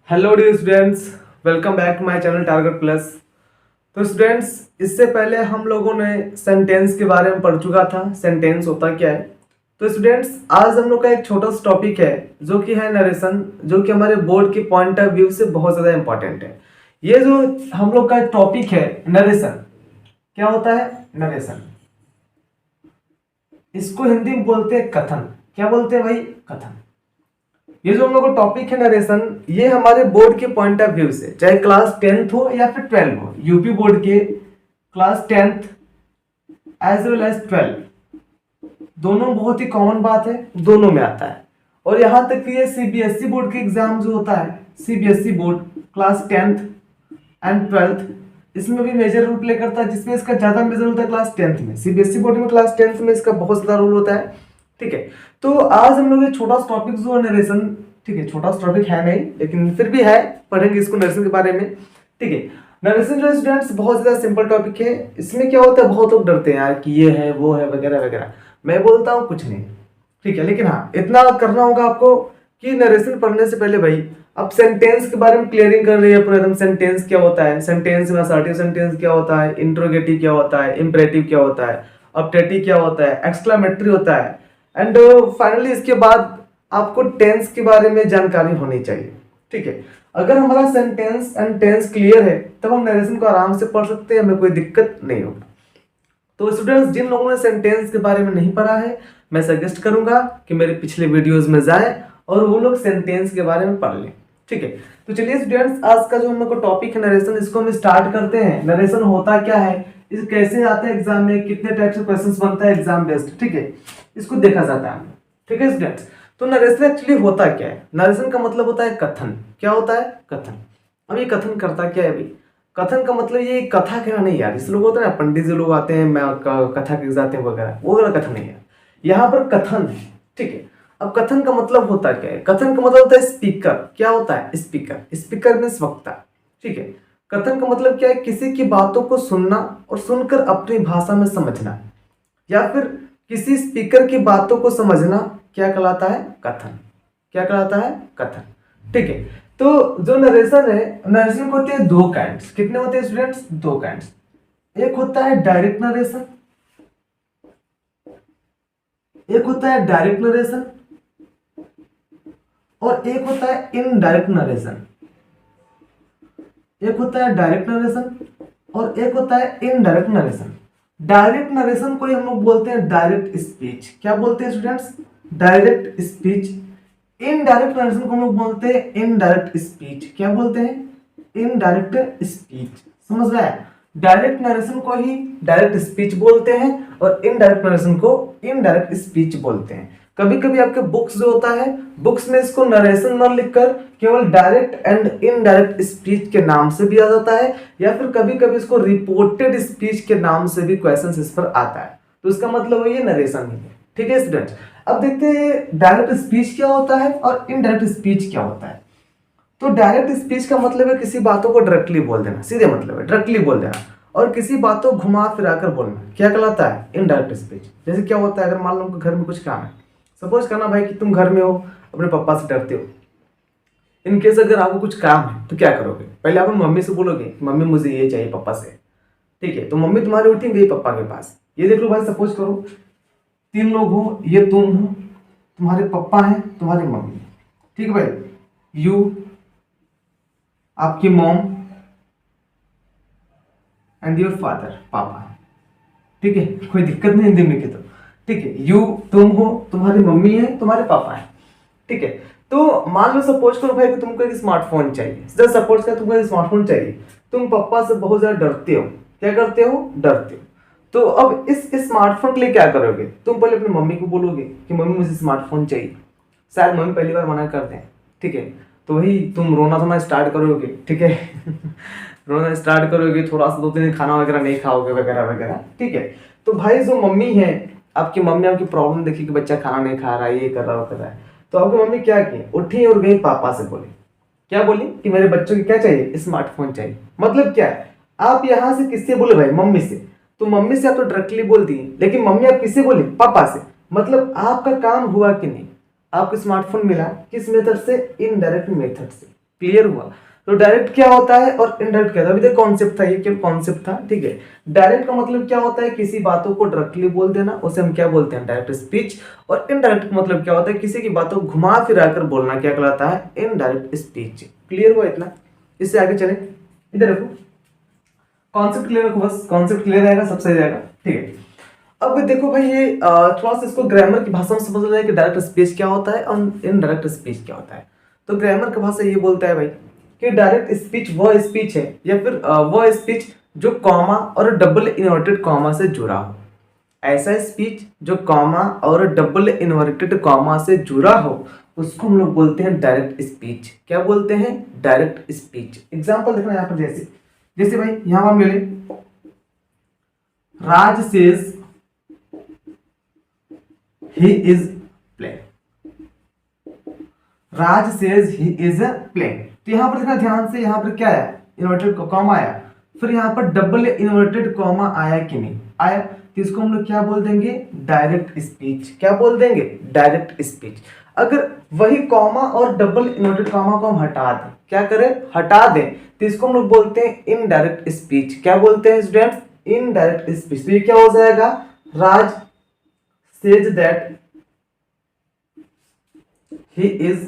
Hello dear students, welcome back to my channel target plus. तो students, इससे पहले हम लोगों ने सेंटेंस के बारे में पढ़ चुका था, सेंटेंस होता क्या है। तो स्टूडेंट्स, आज हम लोग का एक छोटा सा टॉपिक है जो कि है नरेशन, जो कि हमारे बोर्ड के पॉइंट ऑफ व्यू से बहुत ज़्यादा इंपॉर्टेंट है। ये जो हम लोग का टॉपिक है नरेशन, क्या होता है नरेशन? इसको हिंदी में बोलते हैं कथन। क्या बोलते हैं भाई? कथन। ये जो हम लोग का टॉपिक है नरेशन, ये हमारे बोर्ड के पॉइंट ऑफ व्यू से, चाहे क्लास 10th हो या फिर 12 हो, यूपी बोर्ड के class 10th as well as 12, दोनों बहुत ही कॉमन बात है, दोनों में आता है। और यहाँ तक कि ये सीबीएसई बोर्ड के एग्जाम जो होता है, CBSE board class 10th and 12th, इसमें भी मेजर रोल प्ले करता है, जिसमें इसका ज्यादा मेजर होता है क्लास 10th में। सीबीएसई बोर्ड में क्लास 10th में इसका बहुत ज्यादा रोल होता है। ठीक है, तो आज हम लोग ये छोटा सा टॉपिक जो है नरेशन, ठीक है, छोटा सा टॉपिक है नहीं लेकिन फिर भी है, पढ़ेंगे इसको नरेशन के बारे में। ठीक है, नरेशन जो स्टूडेंट्स बहुत ज्यादा सिंपल टॉपिक है। इसमें क्या होता है, बहुत लोग डरते हैं यार कि ये है वो है वगैरह वगैरह। मैं बोलता हूँ कुछ नहीं, ठीक है, लेकिन हाँ इतना करना होगा आपको कि नरेशन पढ़ने से पहले भाई अब सेंटेंस के बारे में क्लियरिंग कर रही है पूरा एकदम। सेंटेंस क्या होता है, सेंटेंस में असर्टिव सेंटेंस क्या होता है, इंट्रोगेटिव क्या होता है, इंपरेटिव क्या होता है, ऑब्जेक्टिव क्या होता है, एक्सक्लेमेटरी होता है, एंड फाइनली इसके बाद आपको टेंस के बारे में जानकारी होनी चाहिए। ठीक है, अगर हमारा सेंटेंस एंड टेंस क्लियर है तब हम नरेशन को आराम से पढ़ सकते हैं, हमें कोई दिक्कत नहीं होगा। तो स्टूडेंट्स, जिन लोगों ने सेंटेंस के बारे में नहीं पढ़ा है, मैं सजेस्ट करूंगा कि मेरे पिछले वीडियोस में जाएं और वो लोग सेंटेंस के बारे में पढ़ लें। ठीक है, तो चलिए स्टूडेंट्स, आज का जो हम लोग का टॉपिक है नरेशन, इसको हम स्टार्ट करते हैं। नरेशन होता क्या है, इस कैसे आता है एग्जाम में, कितने टाइप से क्वेश्चंस बनता है एग्जाम बेस्ड, ठीक है, इसको देखा जाता है। ठीक है स्टूडेंट्स, तो नरेशन एक्चुअली होता क्या है? नरेशन का मतलब होता है कथन। क्या होता है? कथन। अब ये कथन करता क्या है भाई? कथन का मतलब ये कथा कहना नहीं यार, जिस लोग होते हैं ना, पंडित जी लोग आते हैं, मैं कथा के जाते हैं वगैरह, वो वाला कथन नहीं है, यहाँ पर कथन है। ठीक है, अब कथन का मतलब होता क्या है? कथन का मतलब होता है स्पीकर। क्या होता है? स्पीकर। स्पीकर मीन्स वक्ता। ठीक है, कथन का मतलब क्या है? किसी की बातों को सुनना और सुनकर अपनी भाषा में समझना, या फिर किसी स्पीकर की बातों को समझना, क्या कहलाता है? कथन। क्या कहलाता है? कथन। ठीक है, तो जो नरेशन है, नरेशन को होते हैं दो काइंड्स। कितने होते हैं स्टूडेंट्स? दो काइंड्स। एक होता है डायरेक्ट नरेशन, एक होता है डायरेक्ट नरेशन, और एक होता है इनडायरेक्ट नरेशन। एक होता है डायरेक्ट नरेशन और एक होता है इनडायरेक्ट नरेशन। डायरेक्ट नरेशन को हम लोग बोलते हैं डायरेक्ट स्पीच। क्या बोलते हैं students? Direct speech. Indirect narration को हम लोग बोलते हैं इनडायरेक्ट स्पीच। क्या बोलते हैं? Indirect speech. समझ रहा है? डायरेक्ट नरेशन को ही डायरेक्ट स्पीच बोलते हैं और इनडायरेक्ट नरेशन को इनडायरेक्ट स्पीच बोलते हैं। कभी कभी आपके बुक्स जो होता है, बुक्स में इसको नरेशन न लिखकर केवल डायरेक्ट एंड इनडायरेक्ट स्पीच के नाम से भी आ जाता है, या फिर कभी कभी इसको रिपोर्टेड स्पीच के नाम से भी क्वेश्चन इस पर आता है। तो इसका मतलब ये नरेशन ही है। ठीक है स्टूडेंट्स, अब देखते हैं डायरेक्ट स्पीच क्या होता है और इनडायरेक्ट स्पीच क्या होता है। तो डायरेक्ट स्पीच का मतलब है किसी बातों को डायरेक्टली बोल देना, सीधे मतलब है डायरेक्टली बोल देना, और किसी बातों को घुमा फिराकर बोलना, क्या कहलाता है? Indirect speech. जैसे क्या होता है, अगर मान लो घर में कुछ काम है, सपोज करना भाई कि तुम घर में हो, अपने पापा से डरते हो, इन केस अगर आपको कुछ काम है तो क्या करोगे? पहले आप मम्मी से बोलोगे मम्मी मुझे ये चाहिए पापा से। ठीक है, तो मम्मी तुम्हारी उठेंगे पापा के पास। ये देख लो भाई, सपोज करो 3 लोग हो, ये तुम हो, तुम्हारे पापा हैं, तुम्हारी मम्मी। ठीक है भाई, यू, आपकी मॉम एंड योर फादर, पापा। ठीक है, कोई दिक्कत नहीं हिंदी में के तो। ठीक है, यू तुम हो, तुम्हारी मम्मी है, तुम्हारे पापा है। ठीक है, तो मान लो सपोज करो भाई कि तुमको एक स्मार्टफोन चाहिए। सपोज कर तुमको एक स्मार्टफोन चाहिए, तुम पापा से बहुत ज्यादा डरते हो। क्या करते हो? डरते हो। तो अब इस स्मार्टफोन के लिए क्या करोगे? तुम पहले अपनी मम्मी को बोलोगे कि मम्मी मुझे स्मार्टफोन चाहिए। शायद मम्मी पहली बार मना कर दें। ठीक है, तो वही तुम रोना धोना स्टार्ट करोगे। ठीक है रोना स्टार्ट करोगे, थोड़ा सा 2-3 दिन खाना वगैरह नहीं खाओगे वगैरह वगैरह। ठीक है, तो भाई जो मम्मी है, आपकी मम्मी आपकी प्रॉब्लम देखी कि बच्चा खाना नहीं खा रहा है, ये कर रहा है वो कर रहा है, तो आपकी मम्मी क्या की? उठी और गई पापा से बोली। क्या बोली? कि मेरे बच्चों को क्या चाहिए? स्मार्टफोन चाहिए। मतलब क्या है, आप यहाँ से किससे बोले भाई? मम्मी से। तो मम्मी से आप तो डायरेक्टली बोल दिए, लेकिन मम्मी आप किससे बोली? पापा से। मतलब आपका काम हुआ कि नहीं? आपको स्मार्टफोन मिला किस मेथड से? इनडायरेक्ट मेथड से। क्लियर हुआ। तो डायरेक्ट क्या होता है और इनडायरेक्ट क्या होता है, अभी तक कॉन्सेप्ट था, ये क्या कॉन्सेप्ट था, ठीक है। डायरेक्ट का मतलब क्या होता है, किसी बातों को डायरेक्टली बोल देना, उसे हम क्या बोलते हैं, डायरेक्ट स्पीच। और इनडायरेक्ट मतलब क्या होता है, किसी की बातों को घुमा फिरा कर बोलना, क्या कहलाता है, इनडायरेक्ट स्पीच। क्लियर हुआ इतना, इससे आगे चले, इधर देखो, कॉन्सेप्ट क्लियर रखो, बस कॉन्सेप्ट क्लियर रहेगा सब सही रहेगा, ठीक है। अब देखो भाई, ये थोड़ा सा इसको ग्रामर की भाषा में समझ रहे हैं कि डायरेक्ट स्पीच क्या होता है और इनडायरेक्ट स्पीच क्या होता है। तो ग्रामर की भाषा ये बोलता है भाई कि डायरेक्ट स्पीच वह स्पीच है या फिर वह स्पीच जो कॉमा और डबल इन्वर्टेड कॉमा से जुड़ा हो। ऐसा स्पीच जो कॉमा और डबल इन्वर्टेड कॉमा से जुड़ा हो उसको हम लोग बोलते हैं डायरेक्ट स्पीच। क्या बोलते हैं, डायरेक्ट स्पीच। एग्जांपल देखना यहाँ पर, जैसे जैसे भाई यहाँ हम ले लें, Raj says he is playing, Raj says he is playing. तो यहां पर देखना ध्यान से, यहां पर क्या है, इन्वर्टेड कॉमा आया, फिर यहां पर डबल इन्वर्टेड कॉमा आया कि नहीं आया, तो इसको हम लोग क्या बोल देंगे, डायरेक्ट स्पीच। क्या बोल देंगे, डायरेक्ट स्पीच। अगर वही कॉमा और डबल इन्वर्टेड कॉमा को हम हटा दें, क्या करें, हटा दें, तो इसको हम लोग बोलते हैं इनडायरेक्ट स्पीच। क्या बोलते हैं स्टूडेंट्स, इनडायरेक्ट स्पीच। तो ये क्या हो जाएगा, राज says that he is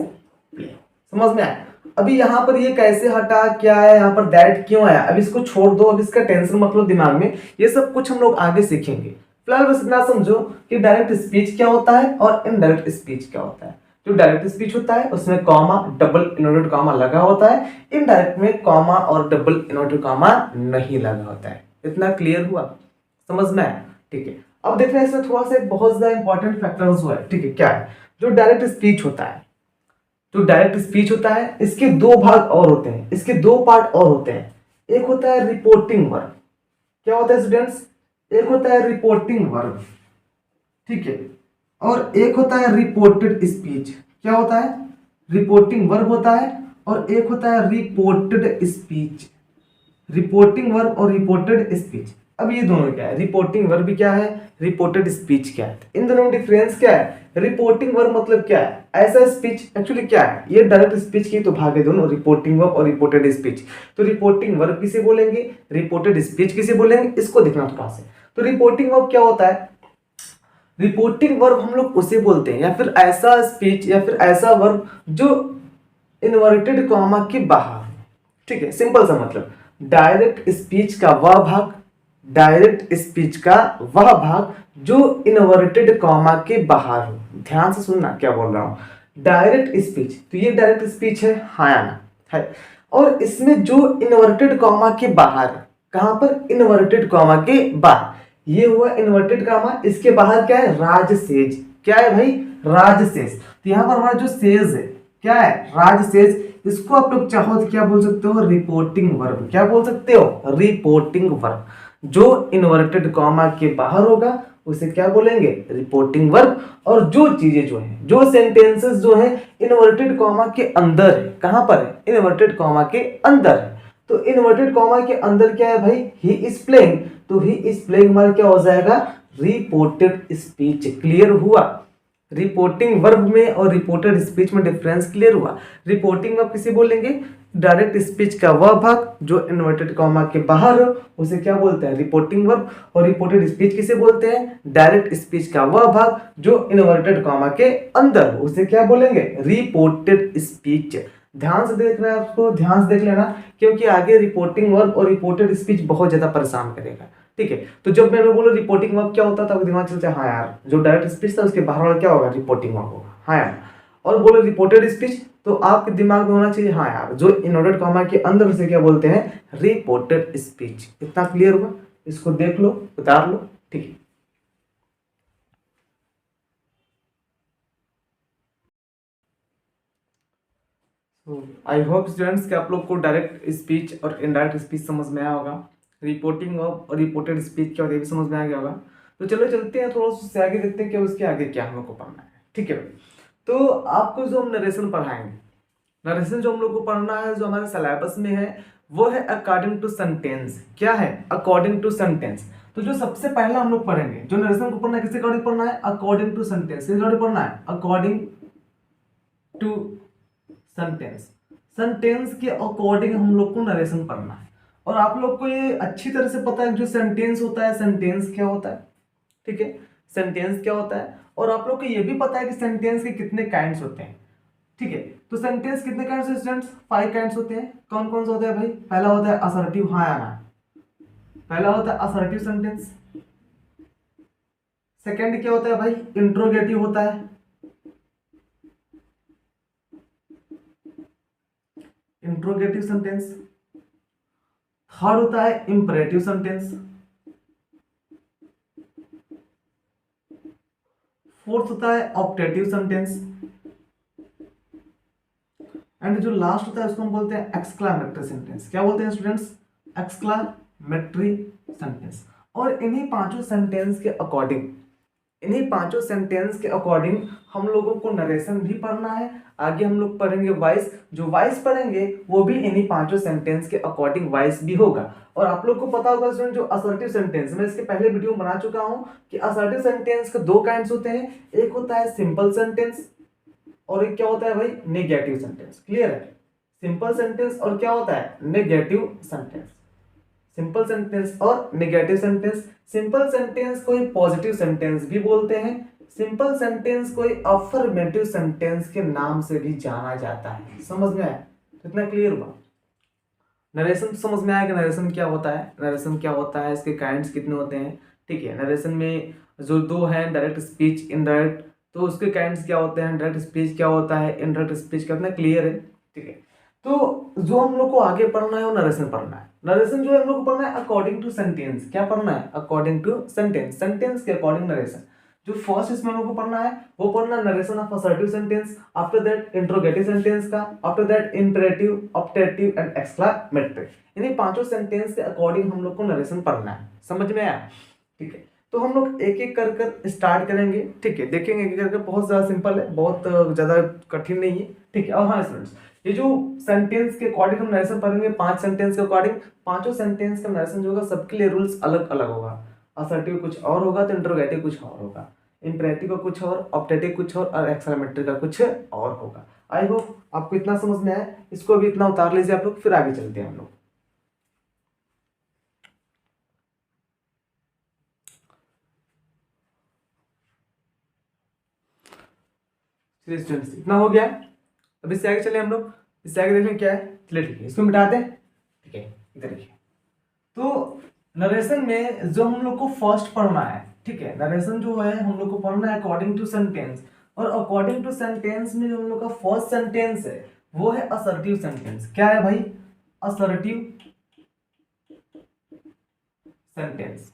playing। समझ में आया। अभी यहां पर ये कैसे हटा, क्या है यहाँ पर, दैट क्यों आया, अब इसको छोड़ दो, अब इसका टेंशन मत लो दिमाग में, ये सब कुछ हम लोग आगे सीखेंगे। फिलहाल बस इतना समझो कि डायरेक्ट स्पीच क्या होता है और इनडायरेक्ट स्पीच क्या होता है। जो डायरेक्ट स्पीच होता है उसमें कॉमा डबल इन्वर्टेड कॉमा लगा होता है, इनडायरेक्ट में कॉमा और डबल इन्वर्टेड कॉमा नहीं लगा होता है। इतना क्लियर हुआ, समझ में आया, ठीक है। अब देखना है इसमें थोड़ा सा एक बहुत ज्यादा इंपॉर्टेंट फैक्टर्स हुआ है, ठीक है। क्या है, जो डायरेक्ट स्पीच होता है, जो डायरेक्ट स्पीच होता है इसके दो भाग और होते हैं, इसके दो पार्ट और होते हैं। एक होता है रिपोर्टिंग वर्ब। क्या होता है स्टूडेंट्स, एक होता है रिपोर्टिंग वर्ब, ठीक है, और एक होता है रिपोर्टेड स्पीच। क्या होता है, रिपोर्टिंग वर्ब होता है और एक होता है रिपोर्टेड स्पीच। रिपोर्टिंग वर्ब और रिपोर्टेड स्पीच। अब ये दोनों क्या है, रिपोर्टिंग वर्ब क्या है, रिपोर्टेड स्पीच क्या है, इन दोनों में डिफरेंस क्या है। रिपोर्टिंग वर्ब मतलब क्या है, ऐसा स्पीच, एक्चुअली क्या है, ये डायरेक्ट स्पीच की तो भाग है दोनों, रिपोर्टिंग वर्ब और रिपोर्टेड स्पीच। तो रिपोर्टिंग वर्ब किसे बोलेंगे, रिपोर्टेड स्पीच किसे बोलेंगे, इसको देखना थोड़ा सा। तो रिपोर्टिंग वर्ब क्या होता है, रिपोर्टिंग वर्ब हम लोग उसे बोलते हैं या फिर ऐसा स्पीच या फिर ऐसा वर्ब जो इन्वर्टेड कॉमा के बाहर, ठीक है, सिंपल सा मतलब डायरेक्ट स्पीच का वह भाग, डायरेक्ट स्पीच का वह भाग जो इन्वर्टेड कॉमा के बाहर हो। ध्यान से सुनना क्या बोल रहा हूं, डायरेक्ट स्पीच, तो ये डायरेक्ट स्पीच है, हाँ या ना है, और इसमें जो इन्वर्टेड कॉमा के बाहर, कहां पर, इन्वर्टेड कॉमा के बाहर, ये हुआ इन्वर्टेड कॉमा, इसके बाहर क्या है, राज सेज। क्या है भाई, राज सेज। तो यहां पर हमारा जो सेज है क्या है, राज सेज, इसको आप लोग चाहो तो क्या बोल सकते हो, रिपोर्टिंग वर्ब। क्या बोल सकते हो, रिपोर्टिंग वर्ब। जो इन्वर्टेड कॉमा के बाहर होगा उसे क्या बोलेंगे, रिपोर्टिंग वर्ब। और जो चीजें जो है, जो सेंटेंसेस जो है इन्वर्टेड कॉमा के अंदर है, कहां पर है, इन्वर्टेड कॉमा के अंदर है। तो इन्वर्टेड कॉमा के अंदर क्या है भाई, ही इज प्लेइंग, तो ही इज प्लेइंग हमारा क्या हो जाएगा, रिपोर्टेड स्पीच। क्लियर हुआ, रिपोर्टिंग वर्ब में और रिपोर्टेड स्पीच में डिफरेंस क्लियर हुआ। रिपोर्टिंग वर्ब किसे बोलेंगे, डायरेक्ट स्पीच का वह भाग जो इन्वर्टेड कॉमा के बाहर हो उसे क्या बोलते हैं, रिपोर्टिंग वर्ब। और रिपोर्टेड स्पीच किसे बोलते हैं, डायरेक्ट स्पीच का वह भाग जो इन्वर्टेड कॉमा के अंदर हो उसे क्या बोलेंगे, रिपोर्टेड स्पीच। ध्यान से देखना है आपको, ध्यान से देख लेना, क्योंकि आगे रिपोर्टिंग वर्ब और रिपोर्टेड स्पीच बहुत ज्यादा परेशान करेगा, ठीक है। तो जब मैं बोलूं रिपोर्टिंग वर्ब क्या होता था, आपको दिमाग चलता है, हाँ यार जो डायरेक्ट स्पीच था उसके बाहर वाला क्या होगा, रिपोर्टिंग वर्ब होगा, हाँ यार। और बोलो रिपोर्टेड स्पीच, तो आपके दिमाग में होना चाहिए, हाँ यार जो इन्वर्टेड कॉमा के अंदर उसे क्या बोलते हैं, रिपोर्टेड स्पीच। इतना क्लियर हुआ, इसको देख लो, उतार लो, ठीक है। आई होप स्टूडेंट्स कि आप लोग को डायरेक्ट स्पीच और इनडायरेक्ट स्पीच समझ में आया होगा, रिपोर्टिंग वर्ब और रिपोर्टेड स्पीच क्या होता है भी समझ में आ गया होगा। तो चलो चलते हैं थोड़ा सा आगे, देखते हैं कि उसके आगे क्या हम लोग को पढ़ना है, ठीक है। तो आपको जो हम नरेशन पढ़ाएंगे, नरेशन जो हम लोग को पढ़ना है जो हमारे सिलेबस में है वो है अकॉर्डिंग टू सेंटेंस। क्या है, अकॉर्डिंग टू सेंटेंस। तो जो सबसे पहला हम लोग पढ़ेंगे, जो नरेशन को पढ़ना है, किसके अकॉर्डिंग पढ़ना है, अकॉर्डिंग टू सेंटेंस। किसके अकॉर्डिंग पढ़ना है, अकॉर्डिंग टू सेंटेंस। सेंटेंस के अकॉर्डिंग हम लोग को नरेशन पढ़ना है। और आप लोग को ये अच्छी तरह से पता है जो सेंटेंस होता है, सेंटेंस क्या होता है, ठीक है, सेंटेंस क्या होता है। और आप लोग को ये भी पता है कि सेंटेंस के कितने काइंड्स होते हैं, ठीक है। तो सेंटेंस कितने काइंड्स होते हैं स्टूडेंट्स? 5 काइंड्स होते हैं। कौन कौन से होते हैं भाई? पहला होता है असर्टिव, हाँ या ना, पहला होता है असर्टिव सेंटेंस। सेकंड क्या होता है भाई? इंट्रोगेटिव होता है, इंट्रोगेटिव सेंटेंस। थर्ड होता है इंपरेटिव सेंटेंस। फोर्थ होता है ऑप्टेटिव सेंटेंस। एंड जो लास्ट होता है उसको हम बोलते हैं एक्सक्लामेटरी सेंटेंस। क्या बोलते हैं स्टूडेंट्स? Exclamatory sentence. और इन्हीं पांचों सेंटेंस के अकॉर्डिंग, इन्हीं पांचों सेंटेंस के अकॉर्डिंग हम लोगों को नरेशन भी पढ़ना है। आगे हम लोग पढ़ेंगे वॉइस, जो वॉइस पढ़ेंगे वो भी इन्हीं पांचों सेंटेंस के अकॉर्डिंग वॉइस भी होगा। और आप लोग को पता होगा स्टूडेंट, जो असर्टिव सेंटेंस, मैं इसके पहले वीडियो बना चुका हूं कि असर्टिव सेंटेंस के 2 काइंड्स होते हैं। एक होता है सिंपल सेंटेंस और एक क्या होता है भाई? Negative sentence. क्लियर है? सिंपल सेंटेंस और क्या होता है? Negative sentence. सिंपल सेंटेंस और नेगेटिव सेंटेंस। सिंपल सेंटेंस को ही पॉजिटिव सेंटेंस भी बोलते हैं। सिंपल सेंटेंस को ही अफर्मेटिव सेंटेंस के नाम से भी जाना जाता है। समझ में आया? तो इतना क्लियर हुआ। नरेशन समझ में आया कि नरेशन क्या होता है, नरेशन क्या होता है, इसके काइंड्स कितने होते हैं, ठीक है। नरेशन में जो 2 हैं, डायरेक्ट स्पीच, इनडायरेक्ट, तो उसके काइंड्स क्या होते हैं, डायरेक्ट स्पीच क्या होता है, इनडायरेक्ट स्पीच क्या होता है, क्लियर है, ठीक है। तो जो हम लोग को आगे पढ़ना है वो नरेशन पढ़ना है। नरेशन जो है हम लोग को पढ़ना है अकॉर्डिंग टू सेंटेंस। क्या पढ़ना है? अकॉर्डिंग टू सेंटेंस, सेंटेंस के अकॉर्डिंग नरेशन। जो फर्स्ट इसमें हम लोग को पढ़ना है वो पढ़ना narration of assertive sentence, after that interrogative sentence का, after that imperative, optative and exclamatory. इन्हीं पांचों सेंटेंस के अकॉर्डिंग हम लोग को नरेशन पढ़ना है। समझ में आया? ठीक है। तो हम लोग एक एक कर कर स्टार्ट करेंगे, ठीक है, देखेंगे एक एक करके। बहुत ज्यादा सिंपल है, बहुत ज्यादा कठिन नहीं है, ठीक है। और हाँ स्टूडेंट्स, ये जो सेंटेंस के अकॉर्डिंग हम नरेशन पढ़ेंगे, 5 सेंटेंस के अकॉर्डिंग, पांचों सेंटेंस का नरेशन जो होगा सबके लिए रूल्स अलग अलग होगा। असर्टिव कुछ और होगा तो इंट्रोगेटिव कुछ और होगा, इंपरेटिव का कुछ और, ऑप्टेटिव कुछ और एक्सक्लेमेटरी का कुछ और होगा। आई होप आपको इतना समझ में आया। इसको भी इतना उतार लीजिए आप लोग, फिर आगे चलते हैं हम लोग। चलिए स्टूडेंट्स, इतना हो गया। अब इससे आगे चले हम लोग, इससे आगे देखें क्या है। चलिए ठीक है, इसको मिटाते हैं, ठीक है। इधर देखिए, तो नरेशन में जो हम लोग को फर्स्ट पढ़ना है, ठीक है, नरेशन जो है हम लोग को पढ़ना है अकॉर्डिंग टू सेंटेंस। और अकॉर्डिंग टू सेंटेंस में जो हम लोग का फर्स्ट सेंटेंस है वो है असर्टिव सेंटेंस। क्या है भाई? असर्टिव सेंटेंस,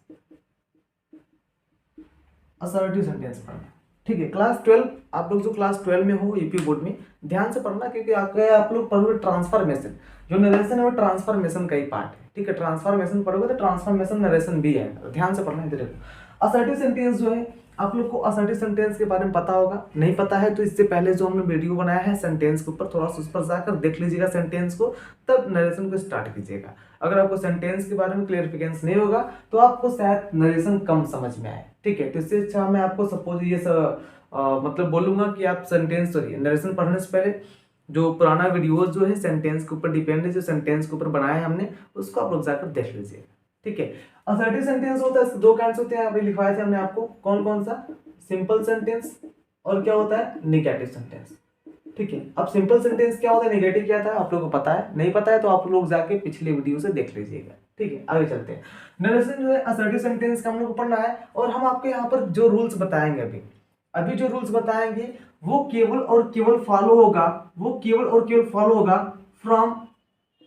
असर्टिव सेंटेंस पढ़ना, ठीक है। क्लास 12, आप लोग जो क्लास 12 में हो यूपी बोर्ड में, ध्यान से पढ़ना, क्योंकि आप लोग पढ़ोगे ट्रांसफॉर्मेशन। जो नरेशन है वो ट्रांसफॉर्मेशन का ही पार्ट है, ठीक है। ट्रांसफॉर्मेशन पढ़ोगे तो ट्रांसफॉर्मेशन नरेशन भी है, तो ध्यान से पढ़ना। इधर देखो, असर्टिव सेंटेंस जो है, आप लोग को असर्टिव सेंटेंस के बारे में पता होगा। नहीं पता है तो इससे पहले जो हमने वीडियो बनाया है सेंटेंस के ऊपर, थोड़ा सा उस पर जाकर देख लीजिएगा सेंटेंस को, तब नरेशन को स्टार्ट कीजिएगा। अगर आपको सेंटेंस के बारे में क्लियरिफिकेशन नहीं होगा तो आपको शायद नरेशन कम समझ में आए, ठीक है। तो इससे अच्छा मैं आपको सपोज ये सब मतलब बोलूंगा कि आप सेंटेंस, सॉरी, नरेशन पढ़ने से पहले जो पुराना वीडियोस जो है सेंटेंस के ऊपर डिपेंड है, जो सेंटेंस के ऊपर बनाया है हमने, उसको आप लोग जाकर देख लीजिए, ठीक है। असर्टिव सेंटेंस होता है, इसके 2 काइंड्स होते हैं, अभी लिखवाए थे हमने आपको। कौन कौन सा? सिंपल सेंटेंस और क्या होता है? नेगेटिव सेंटेंस, ठीक है। अब सिंपल सेंटेंस क्या होता है, नेगेटिव क्या था, आप लोगों को पता है? नहीं पता है तो आप लोग जाके पिछले वीडियो से देख लीजिएगा, ठीक है। आगे चलते हैं। नरेशन जो है असर्टिव सेंटेंस का हम लोग को पढ़ना है, और हम आपको यहाँ पर जो रूल्स बताएंगे अभी अभी जो रूल्स बताएंगे वो केवल और केवल फॉलो होगा, वो केवल और केवल फॉलो होगा from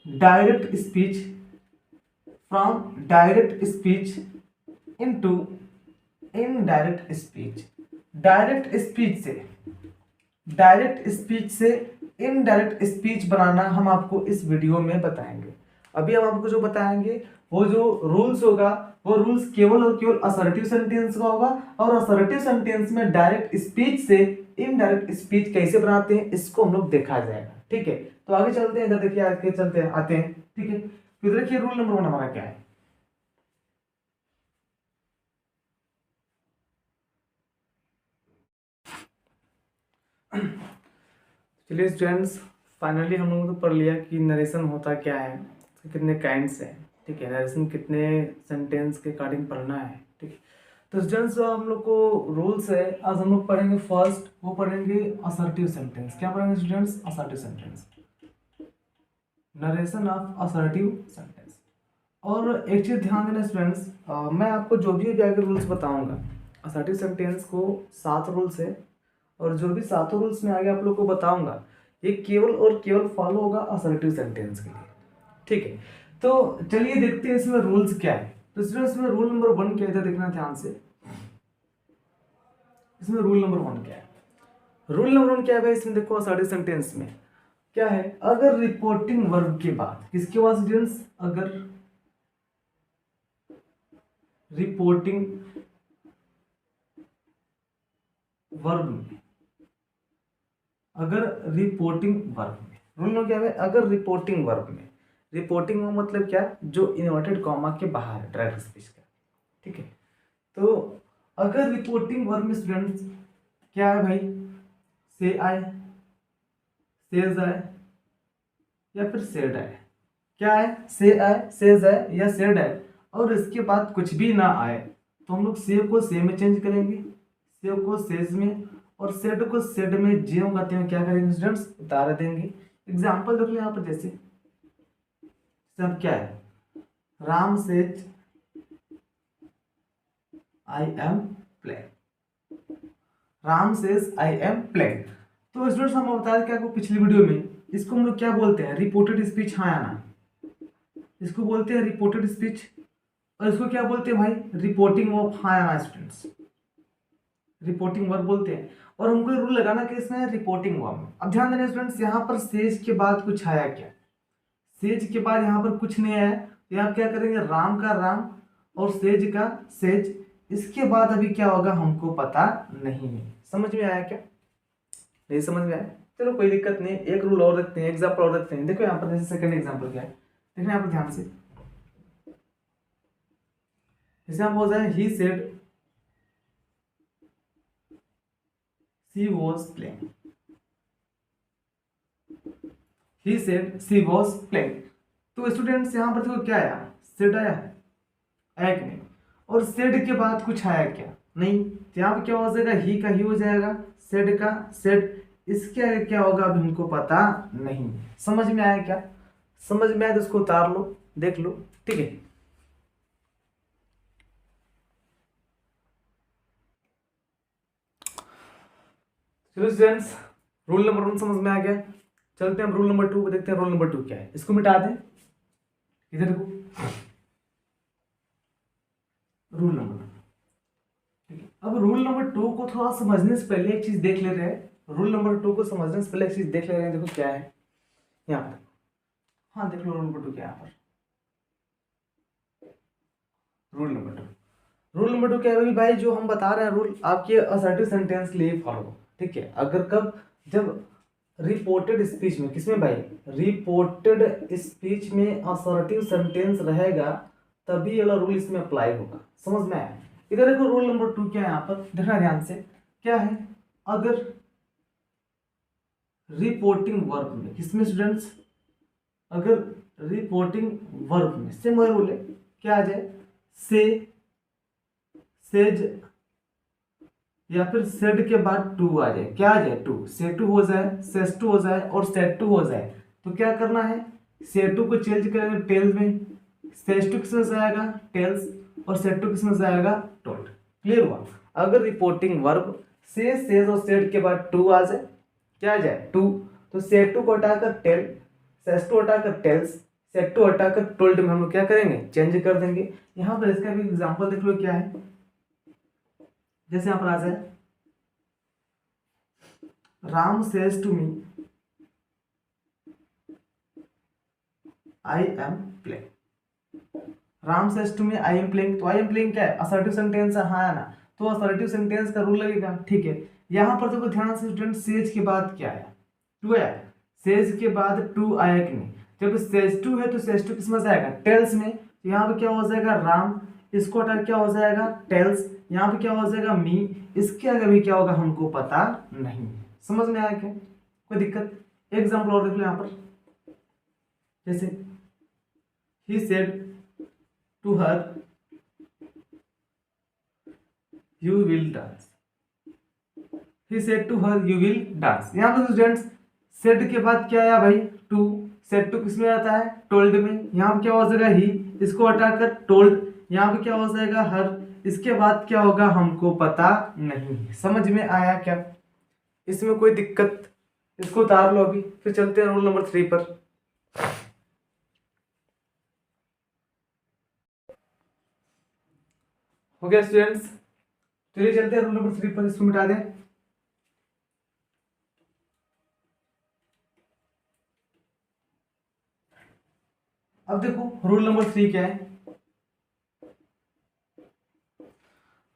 direct speech, from direct speech into indirect speech. Direct speech से, डायरेक्ट स्पीच से इनडायरेक्ट स्पीच बनाना हम आपको इस वीडियो में बताएंगे। अभी हम आपको जो बताएंगे वो जो रूल्स होगा, वो रूल्स केवल और केवल असर्टिव सेंटेंस का होगा। और असर्टिव सेंटेंस में डायरेक्ट स्पीच से इनडायरेक्ट स्पीच कैसे बनाते हैं इसको हम लोग देखा जाएगा, ठीक है। तो आगे चलते हैं, इधर देखिए, आगे चलते हैं, आते हैं, ठीक है। तो देखिए रूल नंबर 1 हमारा क्या है। चलिए स्टूडेंट्स, फाइनली हम लोगों ने तो पढ़ लिया कि नरेशन होता क्या है, कितने काइंड्स हैं, ठीक है, नरेशन कितने सेंटेंस के अकॉर्डिंग पढ़ना है, ठीक है। तो स्टूडेंट्स हम लोग को रूल्स है, आज हम लोग पढ़ेंगे फर्स्ट, वो पढ़ेंगे असर्टिव सेंटेंस। क्या पढ़ेंगे students? Assertive sentence, narration of assertive sentence. और एक चीज ध्यान देना स्टूडेंट्स, मैं आपको जो भी आगे रूल्स बताऊंगा, असर्टिव सेंटेंस को 7 रूल्स है, और जो भी 7 रूल्स में आगे आप लोग को बताऊंगा ये केवल और केवल फॉलो होगा असर्टिव सेंटेंस के लिए, ठीक है। तो चलिए देखते हैं इसमें रूल्स क्या है। तो स्टूडेंट्स इसमें रूल नंबर 1 क्या है, देखना ध्यान से। इसमें रूल नंबर 1 क्या है? रूल नंबर 1 क्या है भाई? इसमें देखो असर्टिव सेंटेंस में क्या है, अगर रिपोर्टिंग वर्ब के बाद, किसके बाद स्टूडेंट्स? अगर रिपोर्टिंग वर्ब में, अगर रिपोर्टिंग वर्ब में, रूल नंबर क्या है? अगर रिपोर्टिंग वर्ब में, रिपोर्टिंग में मतलब क्या, जो इन्वर्टेड कॉमा के बाहर है डायरेक्ट स्पीच का, ठीक है। तो अगर रिपोर्टिंग वर्ब में स्टूडेंट्स क्या है भाई, से आए, सेज आए या फिर सेड आए, क्या है, से आए, सेज आए या सेड आए, और इसके बाद कुछ भी ना आए, तो हम लोग से को से में चेंज करेंगे, से को सेज में, और सेड को सेड में, ज्यों कहते हैं क्या करेंगे स्टूडेंट्स? उतार देंगे। एग्जाम्पल देख लो यहाँ पर, जैसे सब क्या है, Ram says I am playing, Ram says I am playing. तो स्टूडेंट्स हम बताया क्या आपको पिछली वीडियो में, इसको हम लोग क्या बोलते हैं? रिपोर्टेड स्पीच, हाँ या ना? इसको बोलते हैं रिपोर्टेड स्पीच, और इसको क्या बोलते हैं भाई? रिपोर्टिंग वर्ब, हाँ या ना स्टूडेंट्स? रिपोर्टिंग वर्ब बोलते हैं। और हमको रूल लगाना कि इसमें रिपोर्टिंग वर्ब। अब ध्यान देना स्टूडेंट्स, यहाँ पर सेज के बाद कुछ आया क्या? सेज के बाद यहाँ पर कुछ नहीं आया, तो यहाँ क्या करेंगे? राम का राम और सेज का सेज, इसके बाद अभी क्या होगा हमको पता नहीं है। समझ में आया क्या? नहीं समझ में आया? चलो कोई दिक्कत नहीं, एक रूल और रखते हैं, एग्जाम्पल और रखते हैं। देखो यहाँ पर जैसे सेकंड एग्जाम्पल क्या है, देखना यहाँ पर ध्यान से। जैसे हम बोल रहे हैं, he said she was playing, he said she was playing. तो स्टूडेंट्स यहाँ पर देखो क्या आया? सेड आया, आया कि नहीं? और सेड के बाद कुछ आया क्या? नहीं। तो यहाँ पर क्या हो जाएगा? ही का ही हो जाएगा, सेड का सेड, इसके आगे क्या होगा अभी हमको पता नहीं। समझ में आया क्या? समझ में आया तो उसको उतार लो, देख लो, ठीक है। चलो स्टूडेंट्स, रूल नंबर 1 समझ में आ गया। चलते हैं हम रूल नंबर 2 को देखते हैं। रूल नंबर 2 क्या है? इसको मिटा दें, इधर देखो, रूल नंबर 2, ठीक है। अब रूल नंबर 2 को थोड़ा समझने से पहले एक चीज देख ले रहे हैं। रूल नंबर 2 को समझने से पहले एक चीज देख ले रहे हैं। देखो क्या है यहाँ पर, हाँ देख लो रूल नंबर 2 क्या है यहाँ पर। रूल नंबर 2, रूल नंबर 2 क्या है भाई? जो हम बता रहे हैं रूल, आपके असर्टिव सेंटेंस के लिए फॉलो, ठीक है। अगर कब, जब रिपोर्टेड स्पीच में, किसमें भाई? रिपोर्टेड स्पीच में असर्टिव सेंटेंस रहेगा, तभी ये वाला रूल इसमें अप्लाई होगा। समझ में आया? इधर देखो रूल नंबर 2 क्या है यहाँ पर, देखना ध्यान से। क्या है? अगर रिपोर्टिंग वर्ब में, किसमें स्टूडेंट्स? अगर रिपोर्टिंग वर्ब में सेम वही रूल है, क्या आ जाए? से, सेज या फिर सेड के बाद टू आ जाए, क्या आ जाए? टू, से टू हो जाए, सेस टू हो जाए और सेट टू हो जाए, तो क्या करना है? से टू को चेंज करेंगे टेल्स में, सेस टू किसमें जाएगा? टेल्स, और सेट टू किसमें जाएगा? टोल्ड। क्लियर हुआ? अगर रिपोर्टिंग वर्ब से, सेज और सेड के बाद टू आ जाए, क्या आ जाए? टू, तो से टू को हटाकर टेल, सेस टू हटाकर टेल्स, सेट टू हटाकर टोल्ड में हम लोग क्या करेंगे? चेंज कर देंगे। यहाँ पर इसका भी एग्जाम्पल देख लो क्या है। जैसे यहाँ पर आ जाए, Ram says to me I am playing, Ram says to me I am playing. तो आई एम प्लेइंग क्या है? असर्टिव सेंटेंस है, हाँ या ना? तो असर्टिव सेंटेंस का रूल लगेगा, ठीक है। यहाँ पर देखो ध्यान से स्टूडेंट, सेज के बाद क्या आया? टू आया, सेज के बाद टू आया कि नहीं? जब सेज टू है तो सेज टू किसमें जाएगा? टेल्स में। तो यहाँ पे क्या हो जाएगा? राम, इसको हटा क्या हो जाएगा? टेल्स, यहाँ पे क्या हो जाएगा? मी, इसके आगे भी क्या होगा हमको पता नहीं। समझ में आया क्या? कोई दिक्कत? एग्जाम्पल और देख लो यहाँ पर, जैसे he said to her you will dance, he said to her you will dance. यहाँ पर स्टूडेंट्स सेड के बाद क्या आया भाई, टू, सेड टू किसमें आता है, टोल्ड में। यहाँ पर क्या हो जाएगा ही, इसको हटाकर टोल्ड, यहाँ पे क्या हो जाएगा हर, इसके बाद क्या होगा हमको पता नहीं। समझ में आया क्या, इसमें कोई दिक्कत, इसको उतार लो अभी, फिर चलते हैं रूल नंबर 3 पर। हो गया स्टूडेंट्स, चलिए चलते हैं रूल नंबर 3 पर, इसको मिटा दें। अब देखो रूल नंबर 3 क्या है।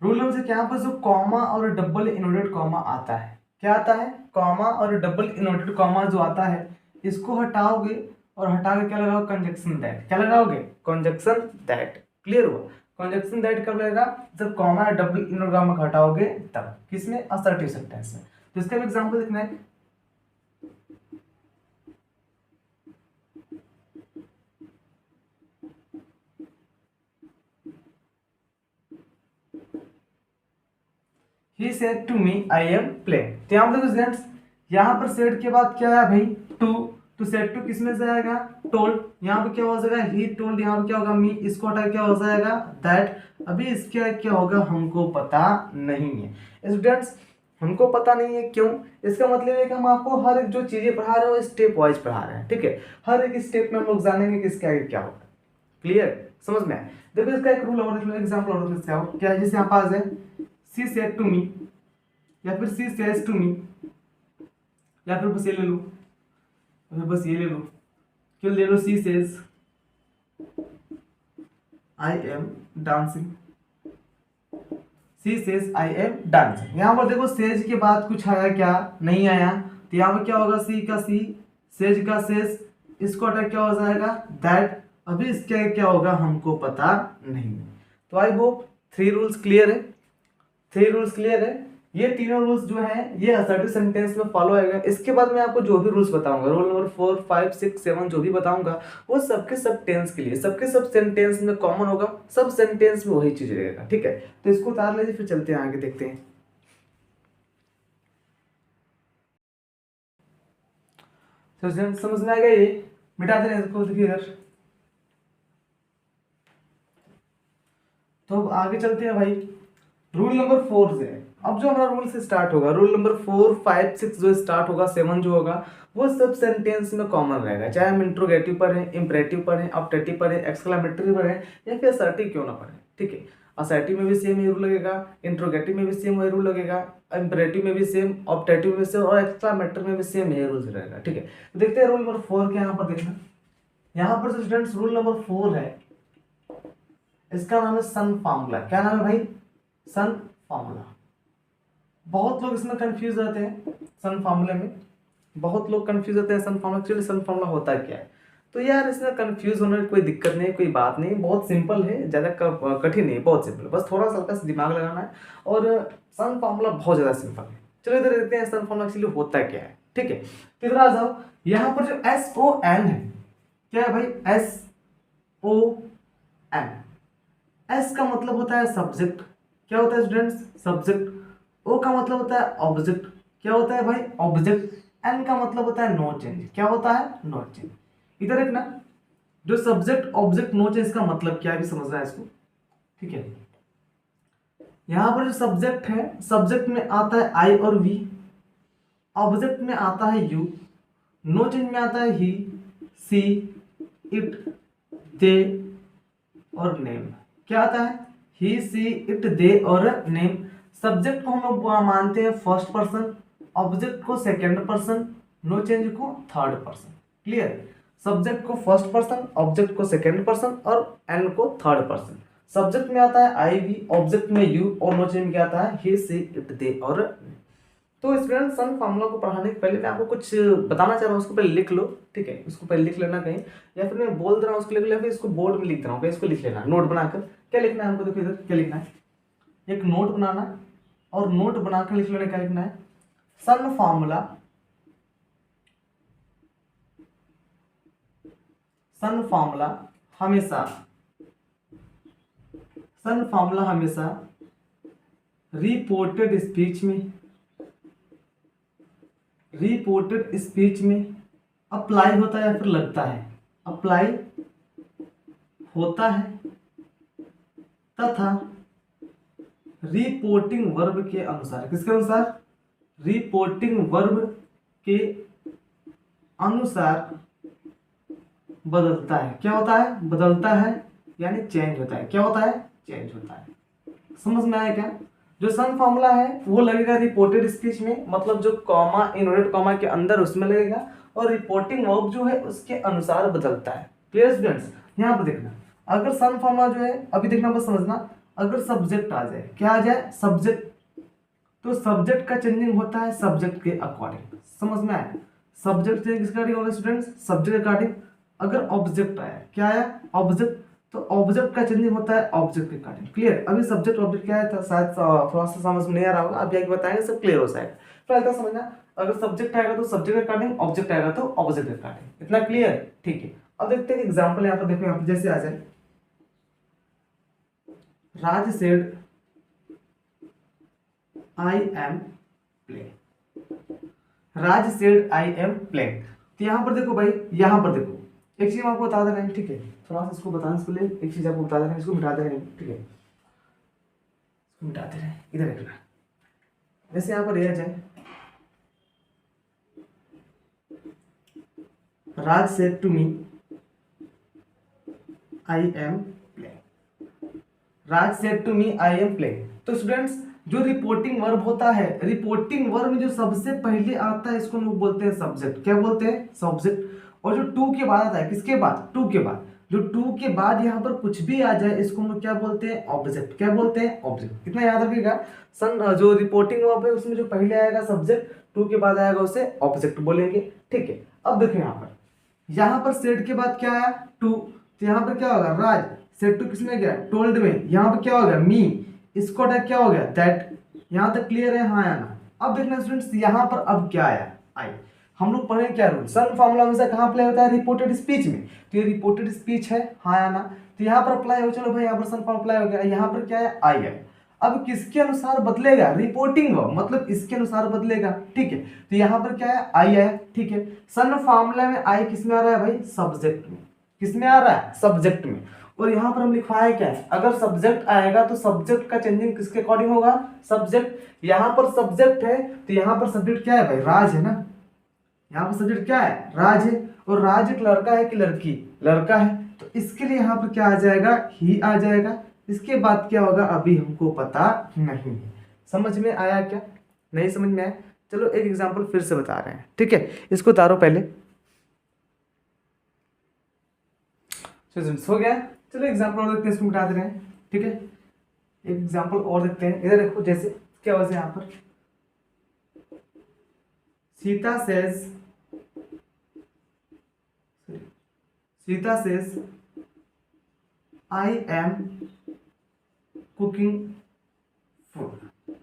रूल नंबर 3 यहाँ पर जो कॉमा और डबल इन्वर्टेड कॉमा आता है, क्या आता है, कॉमा और डबल इन्वर्टेड कॉमा जो आता है, इसको हटाओगे और हटा के क्या लगाओगे, कंजक्शन दैट। क्या लगाओगे, कंजक्शन दैट। क्लियर हुआ, कंजक्शन दैट कब लगेगा, जब कॉमा या डबल इन्वर्टेड कॉमा हटाओगे तब, किसमें, असर्टिव सेंटेंस में। तो इसका भी एग्जांपल देखना है। He said to me I am playing। तो यहाँ पर देखो स्टूडेंट्स, यहाँ पर said के बाद क्या है भाई, to, तो said to किसमें से आएगा, told। यहाँ पे क्या हो जाएगा, he told, यहाँ पे क्या होगा me, इसको हटा क्या हो जाएगा that। अभी इसके क्या होगा हमको पता नहीं है स्टूडेंट्स, हमको पता नहीं है क्यों, इसका मतलब है कि हम आपको हर एक जो चीजें पढ़ा रहे हो स्टेप वाइज पढ़ा रहे हैं, ठीक है। हर एक स्टेप में हम लोग जानेंगे कि इसके आगे क्या होगा। क्लियर, समझ में आए। देखो इसका एक रूल और देख लो, एग्जाम्पल और देख लो, क्या है, जैसे यहाँ पास है सी सेड टू मी, या फिर सी सेज टू मी, या फिर बस ये ले लो, बस ये ले लो, क्यों ले लो, she says I am dancing, she says I am dancing. यहां पर देखो सेज के बाद कुछ आया क्या, नहीं आया, तो यहाँ पर क्या होगा, सी का सी, सेज का सेज, इसको हटा क्या हो जाएगा दैट। अभी इसके क्या होगा हमको पता नहीं। तो आई होप 3 रूल्स क्लियर है, 3 रूल्स क्लियर है। ये तीनों रूल्स जो हैं ये असर्टिव सेंटेंस में फॉलो आएगा। इसके बाद मैं आपको जो भी रूल्स बताऊंगा, रूल नंबर 4, 5, 6, 7 जो भी बताऊंगा, वो सबके सब टेंस के लिए, सबके सब सेंटेंस में कॉमन होगा, सब सेंटेंस में वही चीज रहेगा, ठीक है। तो इसको उतार लीजिए, फिर चलते हैं आगे, देखते हैं। तो समझ में आएगा, ये मिटा दें इसको, देखिए इधर। तो आगे चलते हैं भाई, रूल नंबर 4 से। अब जो हमारा रूल से स्टार्ट होगा, रूल नंबर 4, 5, 6 जो स्टार्ट होगा, 7 जो होगा, वो सब सेंटेंस में कॉमन रहेगा, चाहे हम इंट्रोगेटिव पढ़ें, इंपरेटिव पढ़ें, ऑब्जेक्टिव पढ़ें, एक्सक्लेमेटरी पढ़ें, या फिर असर्टिव क्यों ना पढ़ें, ठीक है। असर्टिव में भी सेम ही रूल लगेगा, इंट्रोगेटिव में भी सेम वही रूल लगेगा, इंपरेटिव में भी सेम, ऑब्जेक्टिव में भी सेम, और एक्सक्लेमेटरी में भी सेम यही रूल रहेगा, ठीक है। तो देखते हैं रूल नंबर 4 के, यहाँ पर देखना, यहाँ पर स्टूडेंट्स रूल नंबर 4 है, इसका नाम है सन फॉर्मूला। क्या नाम है भाई, सन फॉर्मूला। बहुत लोग इसमें कंफ्यूज रहते हैं, सन फॉर्मूले में बहुत लोग कंफ्यूज होते हैं। सन फॉर्मूला, एक्चुअली सन फॉर्मूला होता क्या है, तो यार इसमें कंफ्यूज होने की कोई दिक्कत नहीं, कोई बात नहीं, बहुत सिंपल है, ज़्यादा कठिन नहीं, बहुत सिंपल, बस थोड़ा सा हल्का सा दिमाग लगाना है, और सन फॉर्मूला बहुत ज़्यादा सिंपल है। चलो इधर देखते हैं सन फॉर्मूला एक्चुअली होता क्या है, ठीक है। तो इधर आ जाओ, यहाँ पर जो SON है, क्या है भाई, SON, एस का मतलब होता है सब्जेक्ट, क्या होता है स्टूडेंट्स, सब्जेक्ट। ओ का मतलब होता है ऑब्जेक्ट, क्या होता है भाई, ऑब्जेक्ट। एन का मतलब होता है नो चेंज, क्या होता है, नो चेंज। इधर एक ना, जो सब्जेक्ट ऑब्जेक्ट नो चेंज का मतलब क्या है भी समझना है इसको, ठीक है। यहां पर जो सब्जेक्ट है, सब्जेक्ट में आता है आई और वी, ऑब्जेक्ट में आता है यू, नो चेंज में आता है ही, सी, इट, दे और नेम। क्या आता है, ही, सी, इट, दे और नेम। सब्जेक्ट को हम लोग मानते हैं फर्स्ट पर्सन, ऑब्जेक्ट को सेकंड पर्सन, नो चेंज को थर्ड पर्सन। क्लियर, सब्जेक्ट को फर्स्ट पर्सन, ऑब्जेक्ट को सेकंड पर्सन और एन को थर्ड पर्सन। सब्जेक्ट में आता है आई वी, ऑब्जेक्ट में यू और नो चेंज में क्या आता है, ही, सी, इट, दे और। तो स्टूडेंट सन फॉर्मूला को पढ़ाने के पहले मैं आपको कुछ बताना चाह रहा हूँ, उसको पहले लिख लो, ठीक है। उसको पहले लिख लेना कहीं, या फिर मैं बोल दे रहा हूँ उसको लिख लो, फिर इसको बोर्ड में लिख दे रहा हूँ, इसको लिख लेना नोट बनाकर। क्या लिखना है हमको, देखो इधर क्या लिखना है, एक नोट बनाना, और नोट बनाकर लिख लेना क्या लिखना है, सन फॉर्मूला सन फॉर्मूला हमेशा रिपोर्टेड स्पीच में अप्लाई होता है या फिर लगता है, अप्लाई होता है तथा रिपोर्टिंग वर्ब के अनुसार, किसके अनुसार? रिपोर्टिंग वर्ब के अनुसार बदलता है। क्या होता है? बदलता है, यानी चेंज होता है। क्या होता है? चेंज होता है। समझ में आया क्या? जो सन फॉर्मूला है वो लगेगा रिपोर्टेड स्पीच में, मतलब जो कॉमा, इनवर्टेड कॉमा के अंदर उसमें लगेगा, और रिपोर्टिंग वर्ब जो है उसके अनुसार बदलता है। Clear students? यहाँ पर देखना, अगर सन फॉर्मूला जो है, अभी देखना बस समझना, अगर सब्जेक्ट आ जाए, क्या आ जाए? सब्जेक्ट, तो सब्जेक्ट का चेंजिंग होता है सब्जेक्ट के अकॉर्डिंग। समझ में आया? सब्जेक्ट चेंज किसके अकॉर्डिंग होगा स्टूडेंट्स? सब्जेक्ट के अकॉर्डिंग। अगर ऑब्जेक्ट आया, क्या आया? ऑब्जेक्ट, तो ऑब्जेक्ट का चेंजिंग होता है ऑब्जेक्ट के अकॉर्डिंग। क्लियर? अभी सब्जेक्ट ऑब्जेक्ट क्या है था, शायद थोड़ा सा समझ में नहीं आ रहा होगा, अभी आगे बताएंगे, सब क्लियर हो जाएगा। पहले तो समझना, अगर सब्जेक्ट आएगा तो सब्जेक्ट के अकॉर्डिंग, ऑब्जेक्ट आएगा तो ऑब्जेक्ट के अकॉर्डिंग। इतना क्लियर? ठीक है। अब देखते हैं एग्जाम्पल, यहाँ पर देखो, यहाँ पर जैसे आ जाए, Raj said I am playing, Raj said I am playing. तो यहाँ पर देखो भाई, यहाँ पर देखो, एक चीज आपको बता दे रहे हैं, ठीक है, थोड़ा सा इसको बताने से पहले एक चीज आपको बता दे रहे हैं, इसको मिटा दे रहे हैं, ठीक है, इसको मिटा दे रहे हैं, इधर देखना। जैसे यहाँ पर यह जाए, Raj said to me I am playing, Raj said to me I am playing. तो स्टूडेंट्स, जो रिपोर्टिंग वर्ब होता है, रिपोर्टिंग वर्ब में जो सबसे पहले आता है इसको लोग बोलते हैं सब्जेक्ट। क्या बोलते हैं? सब्जेक्ट। और जो टू के बाद आता है, किसके बाद? टू के बाद। जो टू के बाद यहाँ पर कुछ भी आ जाए इसको हम लोग क्या बोलते हैं? ऑब्जेक्ट। क्या बोलते हैं? ऑब्जेक्ट। इतना याद रखिएगा, सन जो रिपोर्टिंग वर्ब है उसमें जो पहले आएगा सब्जेक्ट, टू के बाद आएगा उसे ऑब्जेक्ट बोलेंगे। ठीक है। अब देखो यहाँ पर सेड के बाद क्या आया? टू। तो यहाँ पर क्या होगा? राज। सेड टू किसमें गया? टोल्ड में। यहाँ पर क्या होगा? मी। इसको अटैक क्या हो गया? दैट। यहाँ तक क्लियर है? हाँ या ना? अब देखना स्टूडेंट्स, यहाँ पर अब क्या आया? आई। हम लोग पढ़े क्या रूल? सन फॉर्मूला हमेशा कहाँ अप्लाई होता है? रिपोर्टेड स्पीच में। तो ये रिपोर्टेड स्पीच है, हाँ या ना? तो यहाँ पर अप्लाई हो, चलो भाई यहाँ पर सन फॉर्म अप्लाई हो गया, यहाँ पर क्या है? आई है। अब किसके अनुसार बदलेगा? रिपोर्टिंग वर्ब, मतलब इसके अनुसार बदलेगा। ठीक है। तो यहाँ पर क्या है? आई है। ठीक है। सन फॉर्मूला में आई किसमें आ रहा है भाई? सब्जेक्ट में। किसमें आ रहा है? सब्जेक्ट में। और यहाँ पर हम लिखवाए क्या है? अगर सब्जेक्ट आएगा तो सब्जेक्ट का चेंजिंग किसके अकॉर्डिंग होगा? सब्जेक्ट। यहाँ पर सब्जेक्ट है तो यहाँ पर सब्जेक्ट क्या है भाई? राज है ना। यहाँ पर सब्जेक्ट क्या है? राज है। और राज एक लड़का है कि लड़की? लड़का है। तो इसके लिए यहाँ पर क्या आ जाएगा? ही आ जाएगा। इसके बाद क्या होगा अभी हमको पता नहीं है। समझ में आया क्या? नहीं समझ में आया? चलो एक एग्जांपल फिर से बता रहे हैं, ठीक है, इसको उतारो पहले। हो गया। चलो एग्जांपल और देखते हैं, इसको मिटा दे रहे हैं, ठीक है। एक एग्जांपल और देखते हैं, इधर देखो, जैसे क्या वजह यहाँ पर, Sita says I am cooking food.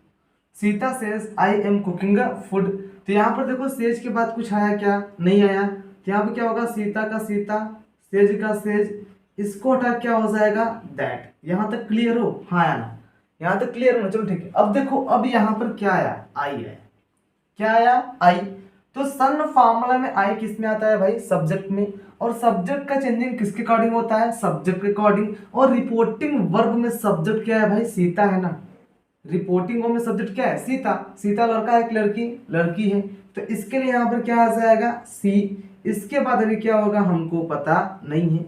Sita says I am cooking food. तो यहाँ पर देखो सेज के बाद कुछ आया क्या? नहीं आया। तो यहाँ पर क्या होगा? सीता का सीता, सेज का सेज, इसको हटा क्या हो जाएगा? दैट। यहाँ तक क्लियर हो? हाँ या ना? यहाँ तक क्लियर हो ना? चलो ठीक है। अब देखो, अब यहाँ पर क्या आया? आई है। क्या आया? आई। तो सन फॉर्मूला में आई किस में आता है भाई? सब्जेक्ट में। और सब्जेक्ट का चेंजिंग किसके अकॉर्डिंग होता है? सब्जेक्ट के अकॉर्डिंग। और रिपोर्टिंग वर्ब में सब्जेक्ट क्या है भाई? सीता है ना। रिपोर्टिंग वर्ब में सब्जेक्ट क्या है? सीता। सीता लड़का है कि लड़की? लड़की है। तो इसके लिए यहाँ पर क्या आ जाएगा? सी। इसके बाद अभी क्या होगा हमको पता नहीं है।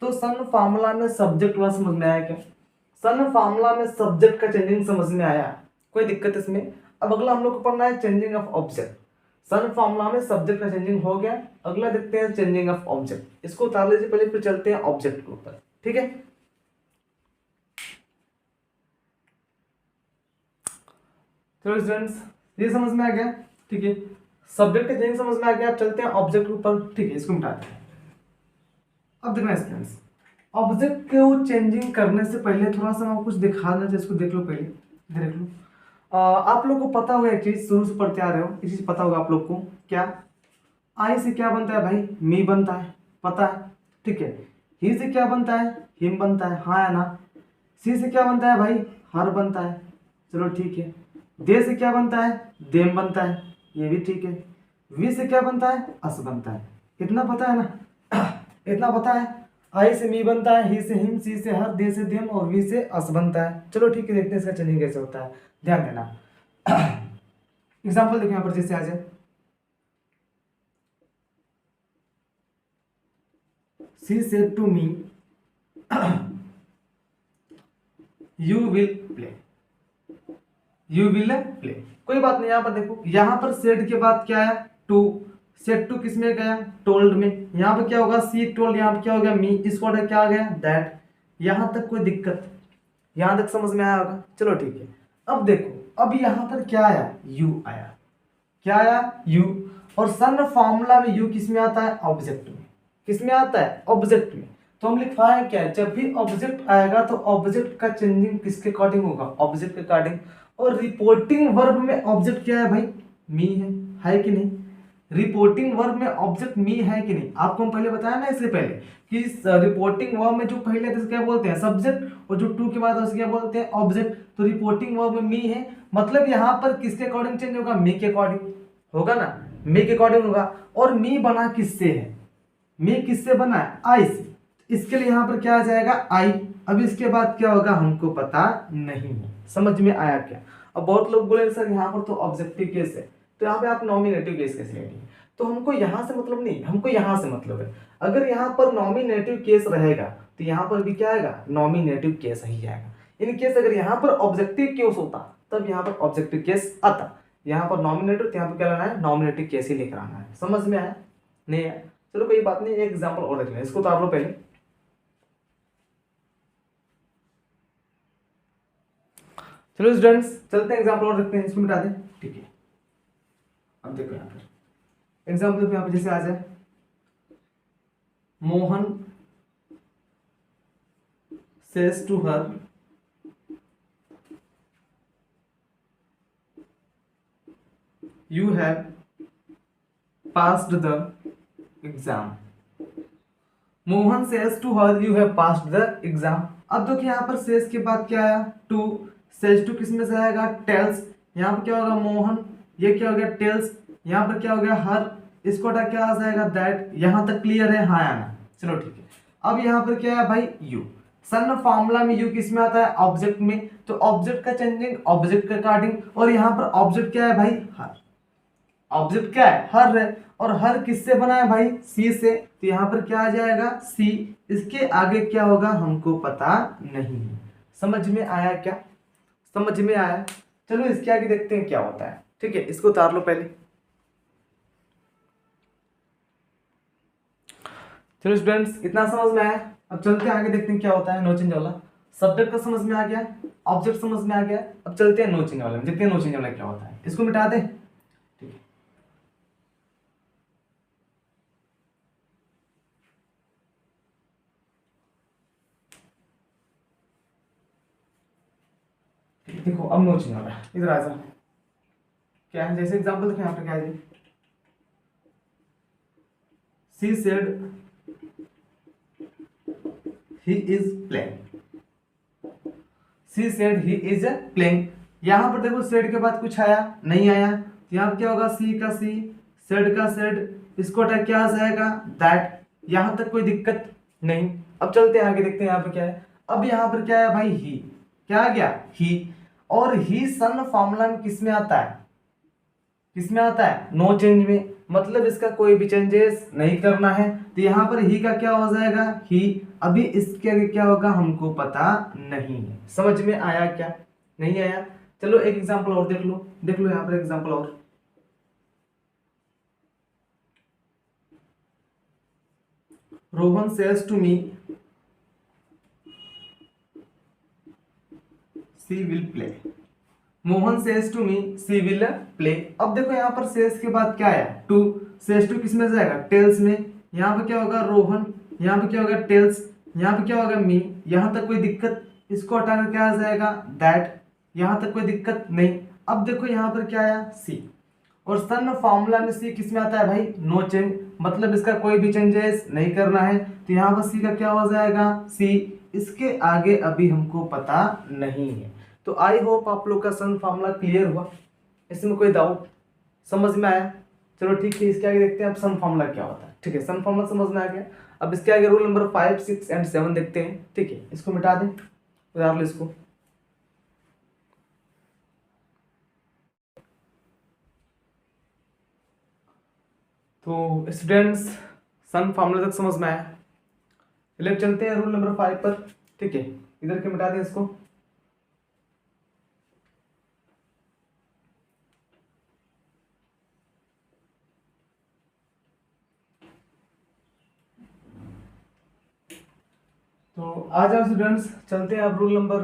तो सन फॉर्मूला में सब्जेक्ट वाला समझ में आया क्या? सन फॉर्मूला में सब्जेक्ट का चेंजिंग समझ में आया? कोई दिक्कत इसमें? अब अगला हम लोग को पढ़ना है चेंजिंग ऑफ ऑब्जेक्ट। सन फॉर्मूला में सब्जेक्ट का चेंजिंग हो गया, अगला देखते हैं चेंजिंग ऑफ ऑब्जेक्ट। इसको उतार लीजिए पहले, फिर चलते हैं ऑब्जेक्ट के ऊपर, ठीक है। चलो स्टूडेंट्स, ये समझ में आ गया, ठीक है। सब्जेक्ट का चेंजिंग समझ में आ गया, अब चलते हैं ऑब्जेक्ट के ऊपर, ठीक है। इसको मिटाते हैं। अब देखना स्टूडेंट्स, ऑब्जेक्ट को चेंजिंग करने से पहले थोड़ा सा मैं कुछ दिखा देना चाहिए, इसको देख लो पहले, देख लो। आप लोग को पता होगा एक चीज, शुरू से पढ़ते आ रहे हो, एक चीज पता होगा आप लोग को, क्या? आई से क्या बनता है भाई? मी बनता है, पता है, ठीक है। ही से क्या बनता है, हिम बनता है, हाँ या ना। सी से क्या बनता है भाई, हर बनता है, चलो ठीक है। दे से क्या बनता है, देम बनता है, ये भी ठीक है। वी से क्या बनता है, अस बनता है, इतना पता है ना इतना पता है। आई से मी बनता है, ही से हिम, सी से हर, दे से देम और वी से अस बनता है। चलो ठीक है, देखते हैं इसका चेंजिंग कैसे होता है, ध्यान देना। एग्जाम्पल देखो यहाँ पर, जैसे आ जाए she said to me you will play, you will play। कोई बात नहीं, यहाँ पर देखो, यहाँ पर सेड के बाद क्या है, टू। सेड टू किस में गया, टोल्ड में। यहाँ पर क्या होगा, सी टोल्ड, यहाँ पर क्या हो गया, मी। इस ऑर्डर क्या आ गया, दैट। यहाँ तक कोई दिक्कत, यहाँ तक समझ में आया होगा, चलो ठीक है। अब देखो, अब यहाँ पर क्या आया, यू आया। क्या आया, यू। और सन फॉर्मूला में यू किस में आता है, ऑब्जेक्ट में। किस में आता है, ऑब्जेक्ट में। तो हम लिखवाए क्या है, जब भी ऑब्जेक्ट आएगा तो ऑब्जेक्ट का चेंजिंग किसके अकॉर्डिंग होगा, ऑब्जेक्ट के अकॉर्डिंग। और रिपोर्टिंग वर्ब में ऑब्जेक्ट क्या है भाई, मी है कि नहीं। रिपोर्टिंग वर्ब में ऑब्जेक्ट मी है कि नहीं, आपको हम पहले बताया ना इससे पहले कि रिपोर्टिंग वर्ब में जो पहले थे क्या बोलते हैं, सब्जेक्ट, और जो टू के बाद उसके क्या बोलते हैं, ऑब्जेक्ट। तो रिपोर्टिंग वर्ब में मी है, मतलब यहाँ पर किसके अकॉर्डिंग चेंज होगा, मी के अकॉर्डिंग होगा ना, मी के अकॉर्डिंग होगा। और मी बना किससे है, मी किससे बना है, आई से। इसके लिए यहाँ पर क्या आ जाएगा, आई। अब इसके बाद क्या होगा हमको पता नहीं है, समझ में आया क्या। अब बहुत लोग बोले सर यहाँ पर तो ऑब्जेक्टिव केस है, तो यहाँ पे आप नॉमिनेटिव केस कैसे लेंगे। तो हमको यहाँ से मतलब नहीं, हमको यहाँ से मतलब है। अगर यहाँ पर नॉमिनेटिव केस रहेगा तो यहाँ पर भी क्या आएगा, नॉमिनेटिव केस ही आएगा। इन केस अगर यहाँ पर ऑब्जेक्टिव केस होता तब यहाँ पर ऑब्जेक्टिव केस आता। यहाँ पर नॉमिनेटिव, यहाँ पर क्या लाना है, नॉमिनेटिव केस ही लेकर आना है। समझ में आया, नहीं आया, चलो कोई बात नहीं, एक एग्जाम्पल और रख लें, इसको उतार लो पहले। चलो स्टूडेंट्स, चलते हैं एग्जाम्पल और रखते हैं, इसको मिटा दें, ठीक है। अब देखो यहाँ पर एग्जाम्पल पे यहाँ पर जैसे आ जाए, Mohan says to her you have passed the exam. Mohan says to her you have passed the exam. अब देखिए यहाँ पर सेज के बाद क्या आया, टू। सेज टू किस में से आएगा, टेल्स। यहाँ पर क्या होगा, मोहन, ये क्या हो गया, टेल्स। यहाँ पर क्या हो गया, हर। इसको क्या आ जाएगा, दैट। यहाँ तक क्लियर है, हाँ या ना, चलो ठीक है। अब यहाँ पर क्या है भाई, यू। सन फॉर्मूला में यू किस में आता है, ऑब्जेक्ट में। तो ऑब्जेक्ट का चेंजिंग ऑब्जेक्ट के अकॉर्डिंग, और यहाँ पर ऑब्जेक्ट क्या है भाई, हर। ऑब्जेक्ट क्या है, हर है। और हर किससे बना है भाई, सी से। तो यहाँ पर क्या आ जाएगा, सी। इसके आगे क्या होगा हमको पता नहीं है। समझ में आया क्या, समझ में आया। चलो इसके आगे देखते हैं क्या होता है, ठीक है। इसको उतार लो पहले। चलो स्टूडेंट्स, इतना समझ में आया। अब चलते हैं आगे, देखते हैं क्या होता है। नो चेंज वाला सब्जेक्ट का समझ में आ गया, ऑब्जेक्ट समझ में आ गया। अब चलते हैं नो चेंज वाले में, देखते हैं नो चेंज वाला क्या होता है। इसको मिटा दे, ठीक है। देखो अब नो चेंज वाला, इधर आ जाओ। क्या है, जैसे एग्जांपल देखें यहाँ पे क्या है, she said he is playing, she said he is playing। यहां पर देखो सेड के बाद कुछ आया नहीं आया, तो यहाँ पर क्या होगा, सी का सी, सेड का सेड, इसको क्या आ जाएगा, दैट। यहां तक कोई दिक्कत नहीं। अब चलते हैं आगे, देखते हैं यहाँ पर क्या है। अब यहाँ पर क्या है भाई, ही। क्या आ गया, ही। और ही सन फॉर्मूला में किस में आता है, किस में आता है, नो चेंज में। मतलब इसका कोई भी चेंजेस नहीं करना है। तो यहाँ पर ही का क्या हो जाएगा, ही। अभी इसके आगे क्या होगा हमको पता नहीं है। समझ में आया क्या, नहीं आया। चलो एक एग्जांपल और देख लो, देख लो यहाँ पर एग्जांपल और। रोहन सेल्स to me she will play. Mohan says to me she will play. अब देखो यहाँ पर सेज के बाद क्या आया, टू। सेज टू किस में जाएगा, टेल्स में। यहाँ पे क्या होगा, रोहन। यहाँ पे क्या होगा, टेल्स। यहाँ पे क्या होगा, मी। यहाँ तक कोई दिक्कत, इसको हटाकर क्या आ जाएगा, दैट। यहाँ तक कोई दिक्कत नहीं। अब देखो यहाँ पर क्या आया, सी। और सन फॉर्मूला में सी किस में आता है भाई, नो चेंज, मतलब इसका कोई भी चेंजेस नहीं करना है, तो यहाँ पर सी का क्या हो जाएगा, सी। इसके आगे अभी हमको पता नहीं है। तो आई होप आप लोग का सन फॉर्मूला क्लियर हुआ, इसमें कोई डाउट समझ में आया। चलो ठीक है, इसके आगे देखते हैं अब सन फॉर्मूला क्या होता है। ठीक है, सन फॉर्मूला समझ में आ गया। अब इसके आगे रूल नंबर 5, 6 एंड 7 देखते हैं। ठीक है, इसको मिटा दें, उतार लो इसको। तो स्टूडेंट्स सन फॉर्मूला तक समझ में आया। चलिए अब चलते हैं रूल नंबर 5 पर। ठीक है, इधर के मिटा दें इसको। तो आ जाओ स्टूडेंट्स, चलते हैं अब रूल नंबर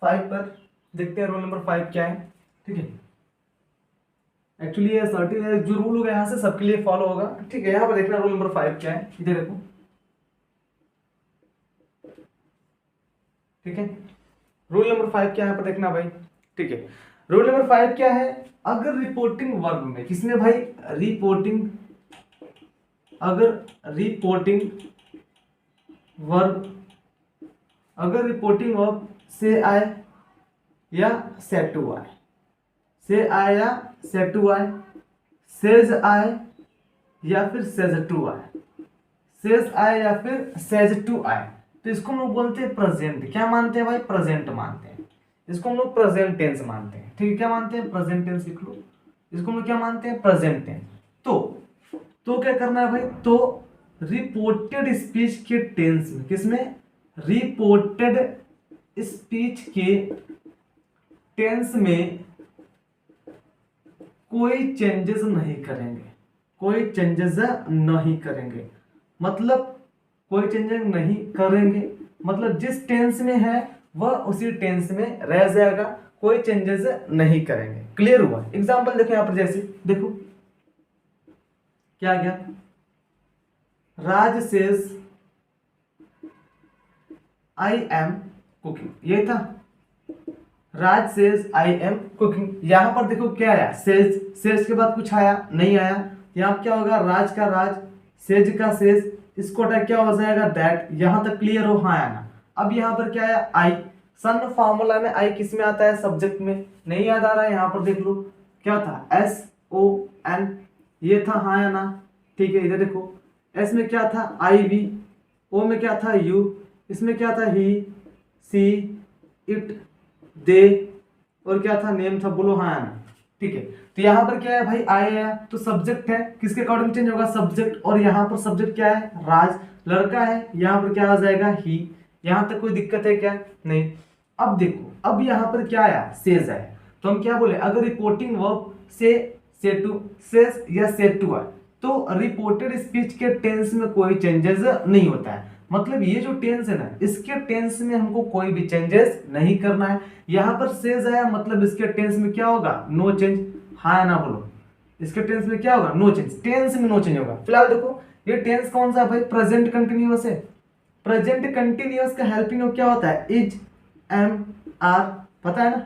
5 पर, देखते हैं रूल नंबर 5 क्या है। ठीक है, एक्चुअली ये 30 जो रूल होगा यहाँ से सबके लिए फॉलो होगा। ठीक है, यहाँ पर देखना रूल नंबर 5 क्या है, इधर देखो। ठीक है, रूल नंबर 5 क्या है यहाँ पर देखना भाई। ठीक है, रूल नंबर 5 क्या है, अगर रिपोर्टिंग वर्ब में, किसमें भाई, रिपोर्टिंग, अगर रिपोर्टिंग वर्ब, अगर रिपोर्टिंग वर्ब से आए या सेट टू आए, से आए या सेट टू आए, सेज आए या फिर सेज टू आए, सेज आए या फिर सेज टू आए, तो इसको हम लोग बोलते हैं प्रेजेंट। क्या मानते हैं भाई, प्रेजेंट मानते हैं। इसको हम लोग प्रेजेंट टेंस मानते हैं। ठीक है, क्या मानते हैं, प्रेजेंट टेंस लिख लो। इसको हम लोग क्या मानते हैं, प्रेजेंट टेंस। तो क्या करना है भाई, तो रिपोर्टेड स्पीच के टेंस में, किसमें, रिपोर्टेड स्पीच के टेंस में कोई चेंजेस नहीं करेंगे, कोई चेंजेस नहीं करेंगे, मतलब कोई चेंजेस नहीं करेंगे, मतलब जिस टेंस में है वह उसी टेंस में रह जाएगा, कोई चेंजेस नहीं करेंगे। क्लियर हुआ। एग्जांपल देखो यहां पर, जैसे देखो क्या गया, राज सेज आई एम कुकिंग, ये था, राज सेज आई एम कुकिंग। यहां पर देखो क्या आया, सेज, सेज के बाद कुछ आया नहीं आया, यहां क्या होगा, राज का राज, सेज का सेज, इसको क्या हो जाएगा, दैट। यहां तक क्लियर हो, हाँ आना। अब यहां पर क्या आया, आई। सन फॉर्मूला में आई किस में आता है, सब्जेक्ट में। नहीं याद आ रहा है, यहां पर देख लो क्या था, एस ओ एन, ये था, हाँ या ना। ठीक है, इधर देखो, एस में क्या था, आई वी, ओ में क्या था, यू, इसमें क्या था, ही, सी, इट, दे, और क्या था, नेम था, बोलो हाँ या ना। ठीक है, तो यहाँ पर क्या है भाई, आया, तो सब्जेक्ट है, किसके अकॉर्डिंग चेंज होगा, सब्जेक्ट। और यहाँ पर सब्जेक्ट क्या है, राज, लड़का है, यहाँ पर क्या आ जाएगा, ही। यहाँ तक कोई दिक्कत है क्या, नहीं। अब देखो, अब यहाँ पर क्या आया, सेज आया, तो हम क्या बोले, अगर रिपोर्टिंग वर्ब से टू, सेज या सेट टू आए, तो रिपोर्टेड स्पीच के टेंस में कोई चेंजेस नहीं होता है। मतलब ये जो टेंस है ना, इसके टेंस में हमको कोई भी चेंजेस नहीं करना है। यहाँ पर सेज आया, मतलब इसके टेंस में क्या होगा, नो चेंज, हाँ या ना बोलो। इसके टेंस में क्या होगा, नो चेंज, टेंस में नो चेंज होगा। फिलहाल देखो ये टेंस कौन सा भाई, प्रेजेंट कंटिन्यूअस है। प्रेजेंट कंटिन्यूअस का हेल्पिंग क्या होता है, इज, एम, आर, पता है ना।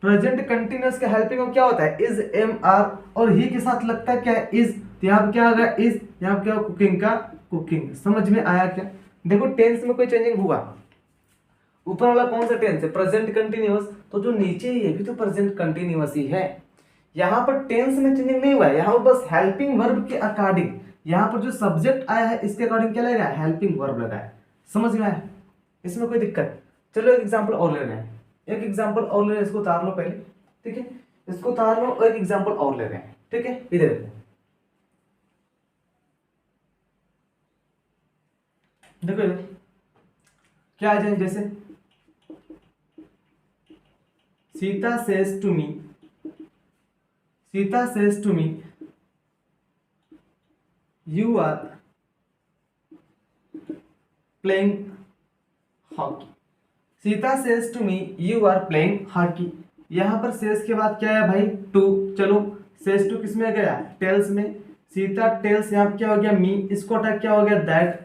प्रेजेंट कंटिन्यूअस का हेल्पिंग क्या होता है, इज, एम, आर, और ही के साथ लगता है क्या है, इज। तो यहाँ पर क्या होगा, इज, यहाँ क्या, कुकिंग का कुकिंग। समझ में आया क्या। देखो टेंस में कोई चेंजिंग हुआ, ऊपर वाला कौन सा टेंस है, प्रेजेंट कंटिन्यूअस, तो जो नीचे ये भी तो प्रेजेंट कंटिन्यूअस ही है। यहाँ पर टेंस में चेंजिंग नहीं हुआ है, यहाँ पर बस हेल्पिंग वर्ब के अकॉर्डिंग, यहाँ पर जो सब्जेक्ट आया है इसके अकॉर्डिंग क्या लगा, हेल्पिंग वर्ब लगा है। समझ में आया, इसमें कोई दिक्कत। चलो एक एग्जाम्पल और ले रहे हैं, एक एग्जाम्पल और ले रहे हैं, इसको उतार लो पहले। ठीक है, इसको उतार लो, और एक एग्जाम्पल और ले रहे हैं। ठीक है, इधर देखो इधर क्या आ जाए, जैसे Sita says to me, Sita says to me you are playing hockey, Sita says to me you are playing hockey. यहां पर सेज के बाद क्या है भाई, टू। चलो सेज टू किस में गया, टेल्स में, सीता टेल्स, यहाँ क्या हो गया, मी, इसको अटैक क्या हो गया, दैट।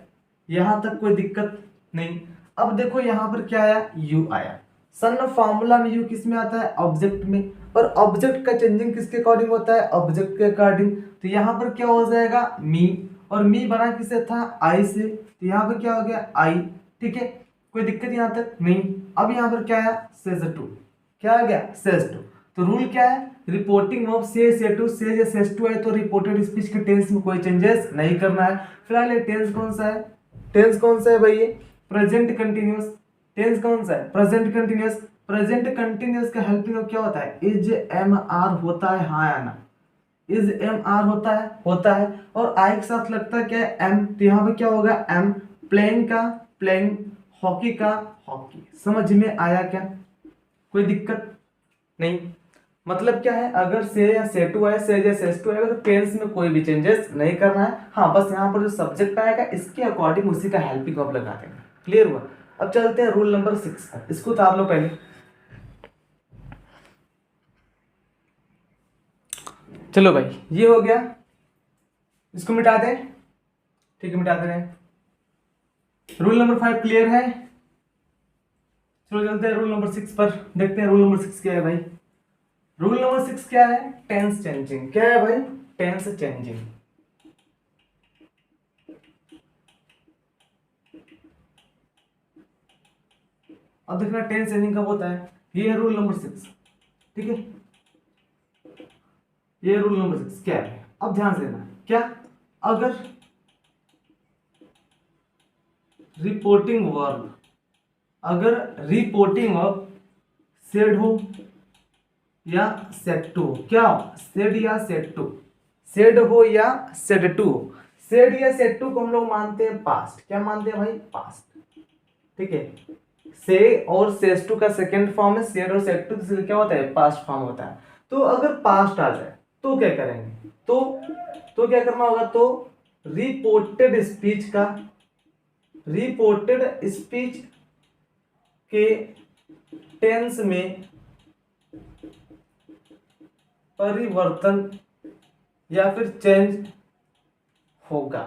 यहां तक कोई दिक्कत नहीं। अब देखो यहां पर क्या आया, यू आया। सन फॉर्मूला में यू किस में आता है, ऑब्जेक्ट में। और ऑब्जेक्ट का चेंजिंग किसके अकॉर्डिंग होता है, ऑब्जेक्ट के अकॉर्डिंग। तो यहाँ पर क्या हो जाएगा मी, और मी बना किससे था, आई से, तो यहाँ पर क्या हो गया आई। ठीक है, कोई दिक्कत यहाँ तक नहीं। अब यहाँ पर क्या है, सेज टू, क्या आ गया, सेज टू। तो रूल क्या है, रिपोर्टिंग ऑफ से टू, से या सेज टू है तो रिपोर्टेड स्पीच के टेंस में कोई चेंजेस नहीं करना है। फिलहाल ये टेंस कौन सा है, टेंस कौन सा है भाई, ये प्रेजेंट कंटिन्यूअस। टेंस कौन सा है, प्रेजेंट कंटिन्यूअस। प्रेजेंट कंटिन्यूअस का हेल्पिंग ऑफ क्या होता है, इज एम आर होता है, हाँ या ना, इज एम आर होता है और आई के साथ लगता है क्या है, एम। तो यहाँ पे क्या होगा, एम। प्लेइंग का प्लेइंग, हॉकी का हॉकी। समझ में आया क्या, कोई दिक्कत नहीं। मतलब क्या है, अगर से या से टू है, से या सेस टू आएगा तो टेंस में कोई भी चेंजेस नहीं करना है। हाँ, बस यहाँ पर जो सब्जेक्ट आएगा इसके अकॉर्डिंग उसी का हेल्पिंग ऑफ लगा देंगे। क्लियर हुआ। अब चलते हैं रूल नंबर 6 का, इसको उतार लो पहले। चलो भाई, ये हो गया, इसको मिटा दें। ठीक है, मिटा दे रहे हैं। रूल नंबर 5 क्लियर है। चलो चलते हैं रूल नंबर 6 पर, देखते हैं रूल नंबर 6 क्या है भाई। रूल नंबर 6 क्या है, टेंस चेंजिंग। क्या है भाई, टेंस चेंजिंग। अब देखना टेंस चेंजिंग कब होता है, ये है रूल नंबर 6। ठीक है, ये रूल नंबर 6 क्या है, अब ध्यान से देना। क्या, अगर रिपोर्टिंग वर्ब, अगर रिपोर्टिंग वर्ब सेड हो या सेड टू, क्या सेड या सेड टू, सेड हो या सेड टू। सेड या सेड टू को हम लोग मानते हैं पास्ट। क्या मानते हैं भाई, पास्ट। ठीक है, से और सेज टू का सेकंड फॉर्म है सेड और सेड टू, तो क्या होता है, पास्ट फॉर्म होता है। तो अगर पास्ट आ जाए तो क्या करेंगे, तो क्या करना होगा, तो रिपोर्टेड स्पीच का, रिपोर्टेड स्पीच के टेंस में परिवर्तन या फिर चेंज होगा,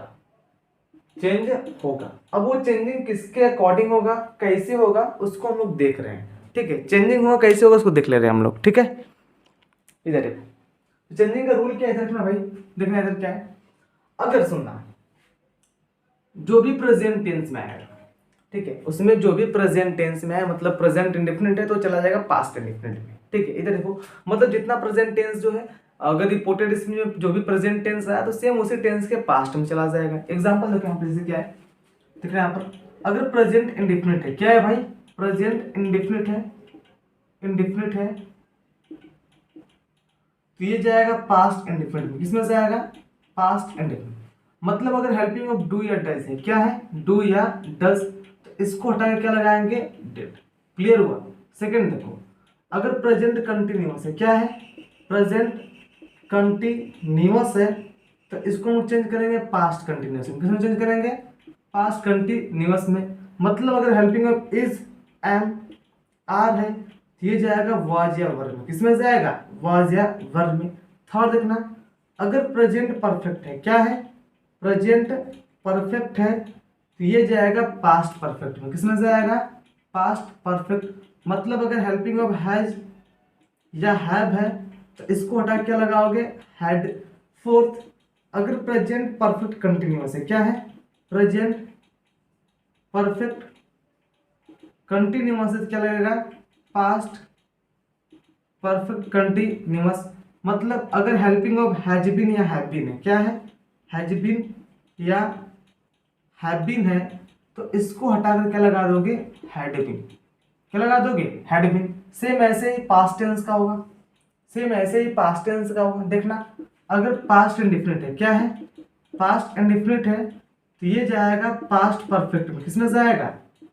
चेंज होगा। अब वो चेंजिंग किसके अकॉर्डिंग होगा, कैसे होगा, उसको हम लोग देख रहे हैं। ठीक है, चेंजिंग होगा कैसे होगा उसको देख ले रहे हैं हम लोग। ठीक है, इधर देखो चेंजिंग का रूल क्या है, देखना भाई, देखना इधर क्या है। अगर सुनना, जो भी प्रेजेंट टेंस में आएगा, ठीक है, उसमें जो भी प्रेजेंट टेंस में है, मतलब प्रेजेंट इंडेफिनिट है तो चला जाएगा पास्ट इंडेफिनिट में। ठीक है, इधर देखो, मतलब जितना प्रेजेंट टेंस जो है, अगर रिपोर्टेड इसमें जो भी प्रेजेंट टेंस आया तो सेम उसी टेंस के पास्ट में चला जाएगा। एग्जांपल देखो यहाँ पर, जैसे क्या है, दिख रहा है यहाँ पर, अगर प्रेजेंट इंडेफिनिट है, क्या है भाई, प्रेजेंट इंडेफिनिट है, इंडेफिनिट है, तो ये जाएगा पास्ट इंडेफिनिट में। किसमें से आएगा, पास्ट इंडेफिनिट। मतलब अगर हेल्पिंग ऑफ डू या डज है, क्या है, डू या डज, तो इसको हटा के क्या लगाएंगे, डिड। क्लियर हुआ। सेकंड देखो, अगर प्रेजेंट कंटिन्यूअस है, क्या है, प्रेजेंट कंटिन्यूअस है, तो इसको हम चेंज करेंगे पास्ट कंटिन्यूअस में। किसमें चेंज करेंगे, पास्ट कंटिन्यूअस में। मतलब अगर helping of is am are है तो ये जाएगा वाज या वर में। किसमें जाएगा, वाज या वर में। थर्ड देखना, अगर प्रेजेंट परफेक्ट है, क्या है, प्रेजेंट परफेक्ट है, तो ये जाएगा पास्ट परफेक्ट में। किसमें जाएगा, पास्ट परफेक्ट। मतलब अगर हेल्पिंग ऑफ हैज या हैव है तो इसको हटा के क्या लगाओगे, हैड। फोर्थ, अगर प्रेजेंट परफेक्ट कंटिन्यूअस है, क्या है, प्रेजेंट परफेक्ट कंटिन्यूअस है, क्या लगेगा, पास्ट परफेक्ट कंटिन्यूअस। मतलब अगर हेल्पिंग ऑफ हैज बीन या हैव बीन है, क्या है, हैज बीन या हैव बीन है, तो इसको हटाकर क्या लगा दोगे, हैड बीन। क्या लगा दोगे, हैड बीन। सेम ऐसे ही पास्ट टेंस का होगा, सेम ऐसे ही पास्ट टेंस का होगा। देखना, अगर पास्ट इंडेफिनिट है, क्या है, पास्ट इंडेफिनिट है, तो ये जाएगा पास्ट परफेक्ट में। किसमें जाएगा,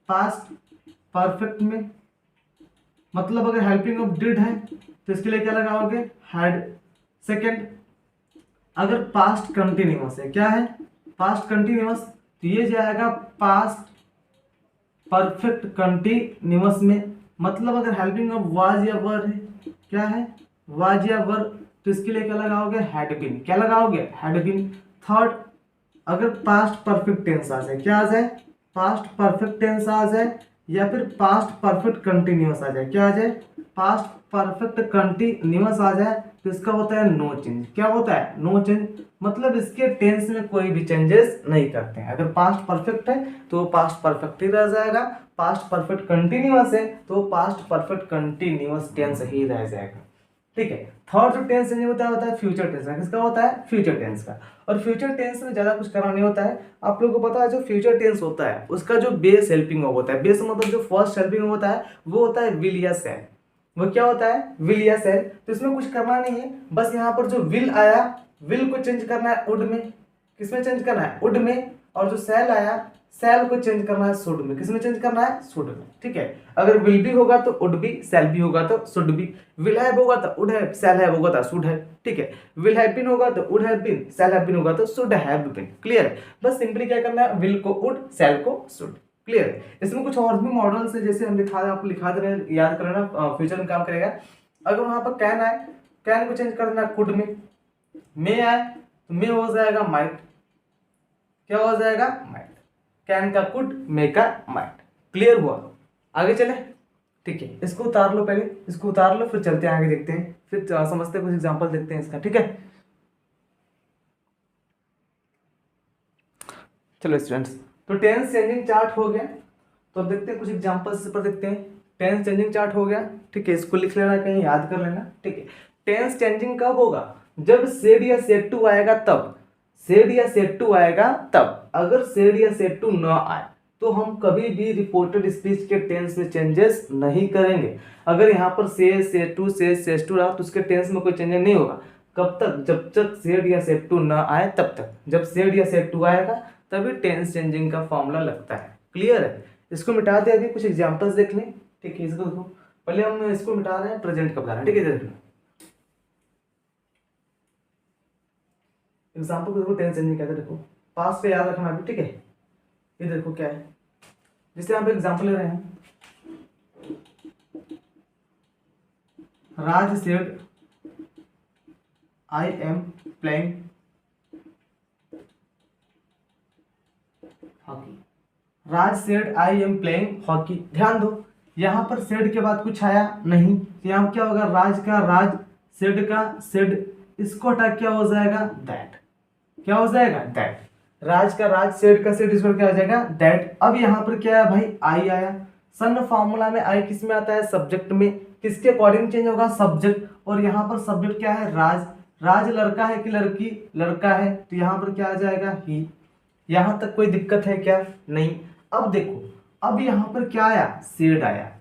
पास्ट परफेक्ट में। मतलब अगर हेल्पिंग ऑफ डिड है तो इसके लिए क्या लगाओगे, हैड। सेकंड, अगर पास्ट कंटिन्यूअस है, क्या है, पास्ट कंटिन्यूअस, तो ये जाएगा पास्ट परफेक्ट कंटिन्यूअस में। मतलब अगर हेल्पिंग ऑफ वाज या वर है, क्या है, वाज या वर, तो इसके लिए क्या लगाओगे, हैड बीन। क्या लगाओगे, हैड बीन। थर्ड, अगर पास्ट परफेक्ट टेंस आ जाए, क्या आ जाए, पास्ट परफेक्ट टेंस आ जाए, या फिर पास्ट परफेक्ट कंटिन्यूअस आ जाए, क्या आ जाए, पास्ट परफेक्ट कंटिन्यूअस आ जाए, तो इसका होता है नो चेंज। क्या होता है, नो चेंज, मतलब इसके टेंस में कोई भी चेंजेस नहीं करते हैं। अगर पास्ट परफेक्ट है तो पास्ट परफेक्ट ही रह जाएगा, पास्ट परफेक्ट कंटिन्यूअस है तो पास्ट परफेक्ट कंटिन्यूअस टेंस ही रह जाएगा। ठीक है। थर्ड जो टेंस चेंज होता है फ्यूचर टेंस का। किसका होता है, फ्यूचर टेंस का। और फ्यूचर टेंस में ज्यादा कुछ करना नहीं होता है। आप लोगों को पता है जो फ्यूचर टेंस होता है उसका जो बेस हेल्पिंग होता है, बेस मतलब जो फर्स्ट हेल्पिंग होता है वो होता है विल या शैल। वो क्या होता है, विल या शैल। तो इसमें कुछ करना नहीं है, बस यहाँ पर जो विल आया, विल को चेंज करना है वुड में। किसमें चेंज करना है, वुड में। और जो शैल आया, शैल को चेंज करना है शुड में। किसमें चेंज करना है, शुड में। ठीक है। अगर विल भी होगा तो वुड भी, शैल भी होगा तो शुड भी। विल हैव होगा तो वुड हैव, शैल हैव होगा तो शुड हैव। ठीक है। विल हैव बीन होगा तो would have been, shall have been होगा तो शुड हैव बीन। क्लियर है। बस सिंपली क्या करना है, विल को वुड, शैल को शुड। क्लियर है। इसमें कुछ और भी मॉडल्स है, जैसे हम आपको लिखा दे रहे हैं, याद कर लेना, फ्यूचर में काम करेगा। अगर वहां पर कैन आए, कैन को चेंज करना कुड में। मे आए तो मे हो जाएगा माइट। क्या हो जाएगा, माइट। कैन का कुड, मे का माइट। क्लियर हुआ, आगे चले। ठीक है, इसको उतार लो, पहले इसको उतार लो, फिर चलते हैं आगे, देखते हैं, फिर समझते हैं, कुछ एग्जांपल देखते हैं इसका। ठीक है, चलो स्टूडेंट्स, तो टेंस चेंजिंग चार्ट हो गया। तो अब देखते हैं कुछ एग्जांपल्स पर, देखते हैं। टेंस चेंजिंग चार्ट हो गया। ठीक है, इसको लिख लेना, कहीं याद कर लेना। ठीक है। टेंस चेंजिंग कब होगा, जब सेड या सेड टू आएगा तब। सेड या सेड टू आएगा तब। अगर सेड या सेड टू न आए तो हम कभी भी रिपोर्टेड स्पीच के टेंस में चेंजेस नहीं करेंगे। अगर यहाँ पर सेड टू सेड टू रहा तो उसके टेंस में कोई चेंजेस नहीं होगा। कब तक, जब तक सेड या सेड टू न आए तब तक। जब सेड या सेड टू आएगा तभी टेंस चेंजिंग का फॉर्मूला लगता है। क्लियर है। इसको मिटा दे, अभी कुछ एग्जांपल्स देख लें। ठीक है, इसको देखो, पहले हम इसको मिटा रहे हैं, प्रेजेंट का बता रहे हैं। ठीक है, देख लो एग्जांपल को, देखो टेंस चेंजिंग कहते हैं। देखो पास पे याद रखना अभी। ठीक है, ये देखो क्या है, जैसे यहाँ पे एग्जांपल ले रहे हैं, Raj said I am playing hockey. Raj said I am playing hockey. ध्यान दो, यहां पर सेड के बाद कुछ आया नहीं, तो यहां क्या होगा, राज का राज, सेड का सेड, इसको हटा क्या हो जाएगा, दैट। क्या हो जाएगा, दैट। राज का राज, सेड का सेड, इसको क्या हो जाएगा, दैट। अब यहां पर क्या है भाई, आई आया। सन फॉर्मूला में आई किस में आता है, सब्जेक्ट में। किसके अकॉर्डिंग चेंज होगा, सब्जेक्ट। और यहाँ पर सब्जेक्ट क्या है, राज। राज लड़का है कि लड़की, लड़का है, तो यहाँ पर क्या आ जाएगा, ही। यहां तक कोई दिक्कत है क्या, नहीं। अब देखो, अब यहां पर क्या आया, सेड आया।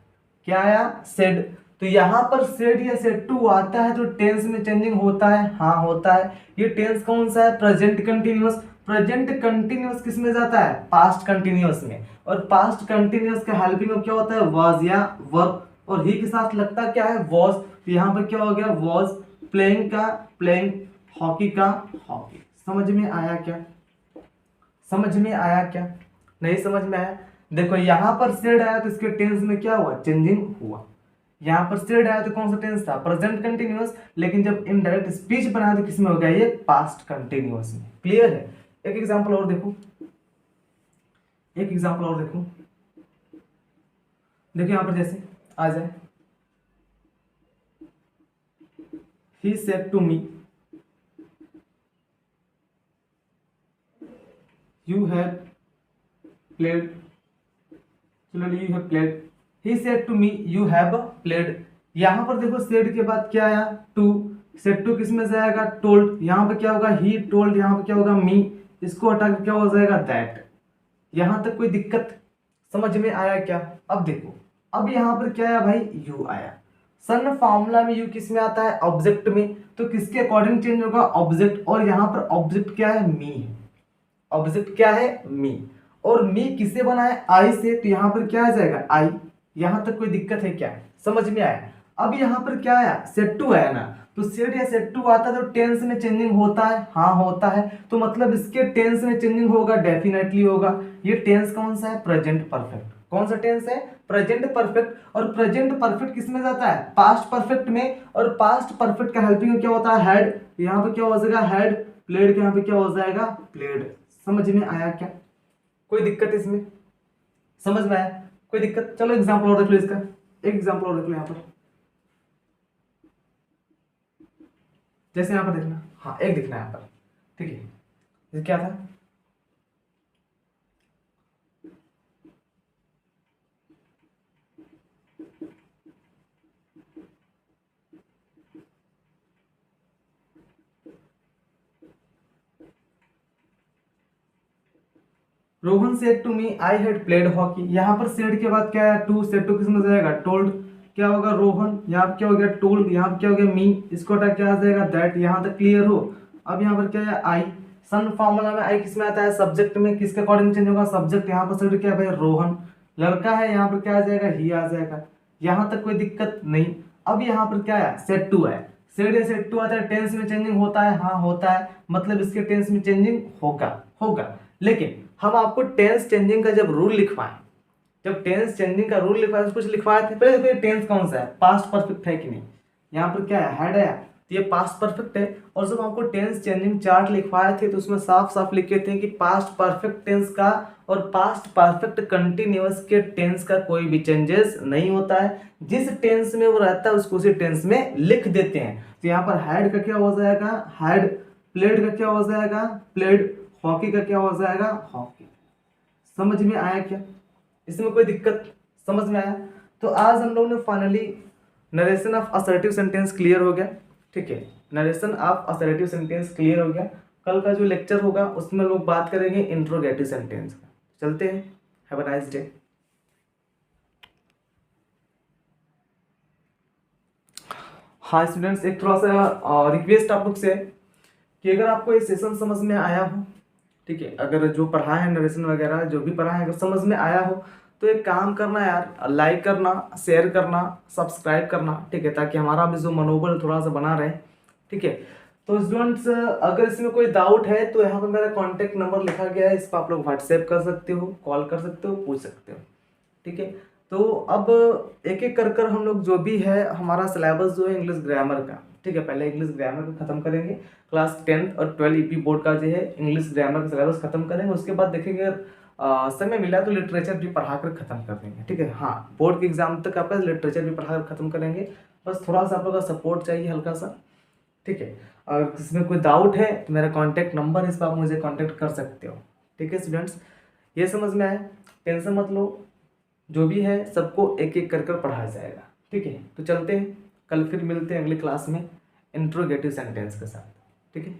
क्या आया, सेड। तो यहां पर सेड या सेड टू आता है तो टेंस में चेंजिंग होता है, हाँ होता है। ये टेंस कौन सा है, प्रेजेंट कंटिन्यूअस। प्रेजेंट कंटिन्यूअस किस में जाता है, पास्ट कंटिन्यूअस में। और पास्ट कंटिन्यूअस का हेल्पिंग में क्या होता है, वाज या वर्ब। और ही के साथ लगता क्या है, वॉज। तो यहाँ पर क्या हो गया, वॉज प्लेइंग का प्लेइंग, हॉकी का हॉकी। समझ में आया क्या, समझ में आया क्या, नहीं समझ में आया। देखो यहाँ पर सेड आया तो इसके टेंस में क्या हुआ, चेंजिंग हुआ। यहाँ पर सेड आया तो कौन सा टेंस था, प्रेजेंट कंटिन्यूअस। लेकिन जब इनडायरेक्ट स्पीच बनाया तो किसमें हो गया, ये पास्ट कंटिन्यूअस में। क्लियर है। एक एग्जांपल और देखो, एक एग्जांपल और देखो। देखो यहाँ पर जैसे आ जाए, he said to me you have played, चलो you have played, he said to me you have played। यहां पर देखो सेड के बाद क्या आया, टू। सेड टू किस में जाएगा, टोल्ड। यहां पर क्या होगा, ही टोल्ड। यहां पर क्या होगा, मी। इसको हटा के क्या हो जाएगा, दैट। यहां तक कोई दिक्कत, समझ में आया क्या। अब देखो, अब यहां पर क्या आया भाई, यू आया। सन फॉर्मूला में यू किस में आता है, ऑब्जेक्ट में। तो किसके अकॉर्डिंग चेंज होगा, ऑब्जेक्ट। और यहां पर ऑब्जेक्ट क्या है, मी है। ऑब्जेक्ट क्या है, मी। और मी किसे बना है, आई से। तो यहां पर क्या आ जाएगा, आई। यहां तक कोई दिक्कत है क्या, समझ में आया। अब यहां पर क्या आया, सेड टू आया ना। तो सेड या सेड टू आता है तो टेंस में चेंजिंग होता है, हाँ होता है। तो मतलब इसके टेंस में चेंजिंग होगा, डेफिनेटली होगा। ये टेंस कौन सा है, प्रेजेंट परफेक्ट। कौन सा टेंस है, प्रेजेंट परफेक्ट। और प्रेजेंट परफेक्ट किस में जाता है, पास्ट परफेक्ट में। और पास्ट परफेक्ट का हेल्पिंग क्या होता है, हैड। यहाँ पे क्या हो जाएगा, हैड प्लेड। के यहाँ पे क्या हो जाएगा, प्लेड। समझ में आया क्या, कोई दिक्कत इसमें, समझ में आया। कोई दिक्कत? चलो एग्जाम्पल और देख लो इसका, एक एग्जाम्पल और देख लो यहाँ पर, जैसे यहाँ पर देखना, हाँ एक दिखना यहाँ पर, ठीक है। ये क्या था? Rohan said to me I had played hockey. यहाँ पर सेड के बाद क्या है? टू, सेड टू किसमें जाएगा? टोल्ड। क्या होगा? रोहन। यहाँ पर क्या हो गया? टोल्ड। यहाँ पर क्या हो गया? मी। इसको हटा क्या आ जाएगा? दैट। यहाँ तक क्लियर हो? अब यहाँ पर क्या है? आई। सन फॉर्मूला में आई किसमें आता है? सब्जेक्ट में। किसके अकॉर्डिंग चेंज होगा? सब्जेक्ट। यहाँ पर सेड क्या है भाई? रोहन। लड़का है, यहाँ पर क्या आ जाएगा? ही आ जाएगा। यहाँ तक कोई दिक्कत नहीं। अब यहाँ पर क्या है? सेड टू है। सेड या सेड टू आता है, टेंस में चेंजिंग होता है, हाँ होता है, मतलब इसके टेंस में चेंजिंग होगा। लेकिन हम आपको टेंस चेंजिंग का जब रूल लिखवाएं, जब टेंस चेंजिंग का रूल लिखवाए तो कुछ लिखवाए थे पहले। देखो टेंस कौन सा है? पास्ट परफेक्ट है कि नहीं? यहाँ पर क्या है? हैड है, तो ये पास्ट परफेक्ट है। और जब आपको टेंस चेंजिंग चार्ट लिखवाए थे तो उसमें साफ साफ लिखे थे कि पास्ट परफेक्ट टेंस का और पास्ट परफेक्ट कंटिन्यूअस के टेंस का कोई भी चेंजेस नहीं होता है। जिस टेंस में वो रहता है उसको उसी टेंस में लिख देते हैं। तो यहाँ पर हैड का क्या हो जाएगा? हैड। प्लेड का क्या हो जाएगा? प्लेड। हॉकी का क्या हो जाएगा? हॉकी। समझ में आया क्या? इसमें कोई दिक्कत? समझ में आया? तो आज हम लोग ने finally narration of assertive sentence clear हो गया, ठीक है। Narration of assertive sentence clear हो गया। कल का जो लेक्चर होगा उसमें लोग बात करेंगे इंट्रोगेटिव सेंटेंस का। चलते हैं। Have a nice day. हाँ स्टूडेंट्स, एक थोड़ा सा रिक्वेस्ट आप लोग से कि अगर आपको ये सेशन समझ में आया हो, ठीक है, अगर जो पढ़ा है नरेशन वगैरह जो भी पढ़ा है अगर समझ में आया हो तो एक काम करना यार, लाइक करना, शेयर करना, सब्सक्राइब करना, ठीक है, ताकि हमारा भी जो मनोबल थोड़ा सा बना रहे, ठीक है। तो स्टूडेंट्स अगर इसमें कोई डाउट है तो यहाँ पर मेरा कॉन्टैक्ट नंबर लिखा गया है, इस पर आप लोग व्हाट्सएप कर सकते हो, कॉल कर सकते हो, पूछ सकते हो, ठीक है। तो अब एक एक कर हम लोग जो भी है हमारा सिलेबस जो है इंग्लिश ग्रामर का, ठीक है, पहले इंग्लिश ग्रामर को खत्म करेंगे। क्लास 10th और 12 ईपी बोर्ड का जो है इंग्लिश ग्रामर का सिलेबस खत्म करेंगे। उसके बाद देखेंगे समय मिला तो लिटरेचर भी पढ़ाकर खत्म कर देंगे, ठीक है। हाँ, बोर्ड के एग्जाम तक आपका लिटरेचर भी पढ़ाकर खत्म करेंगे। बस थोड़ा सा आप लोग का सपोर्ट चाहिए, हल्का सा, ठीक है। अगर किसी में कोई डाउट है तो मेरा कॉन्टैक्ट नंबर है, इस पर आप मुझे कॉन्टैक्ट कर सकते हो, ठीक है स्टूडेंट्स। ये समझ में आए, टेंशन मत लो, जो भी है सबको एक एक कर पढ़ाया जाएगा, ठीक है। तो चलते हैं, कल फिर मिलते हैं अगली क्लास में इंट्रोगेटिव सेंटेंस के साथ, ठीक है।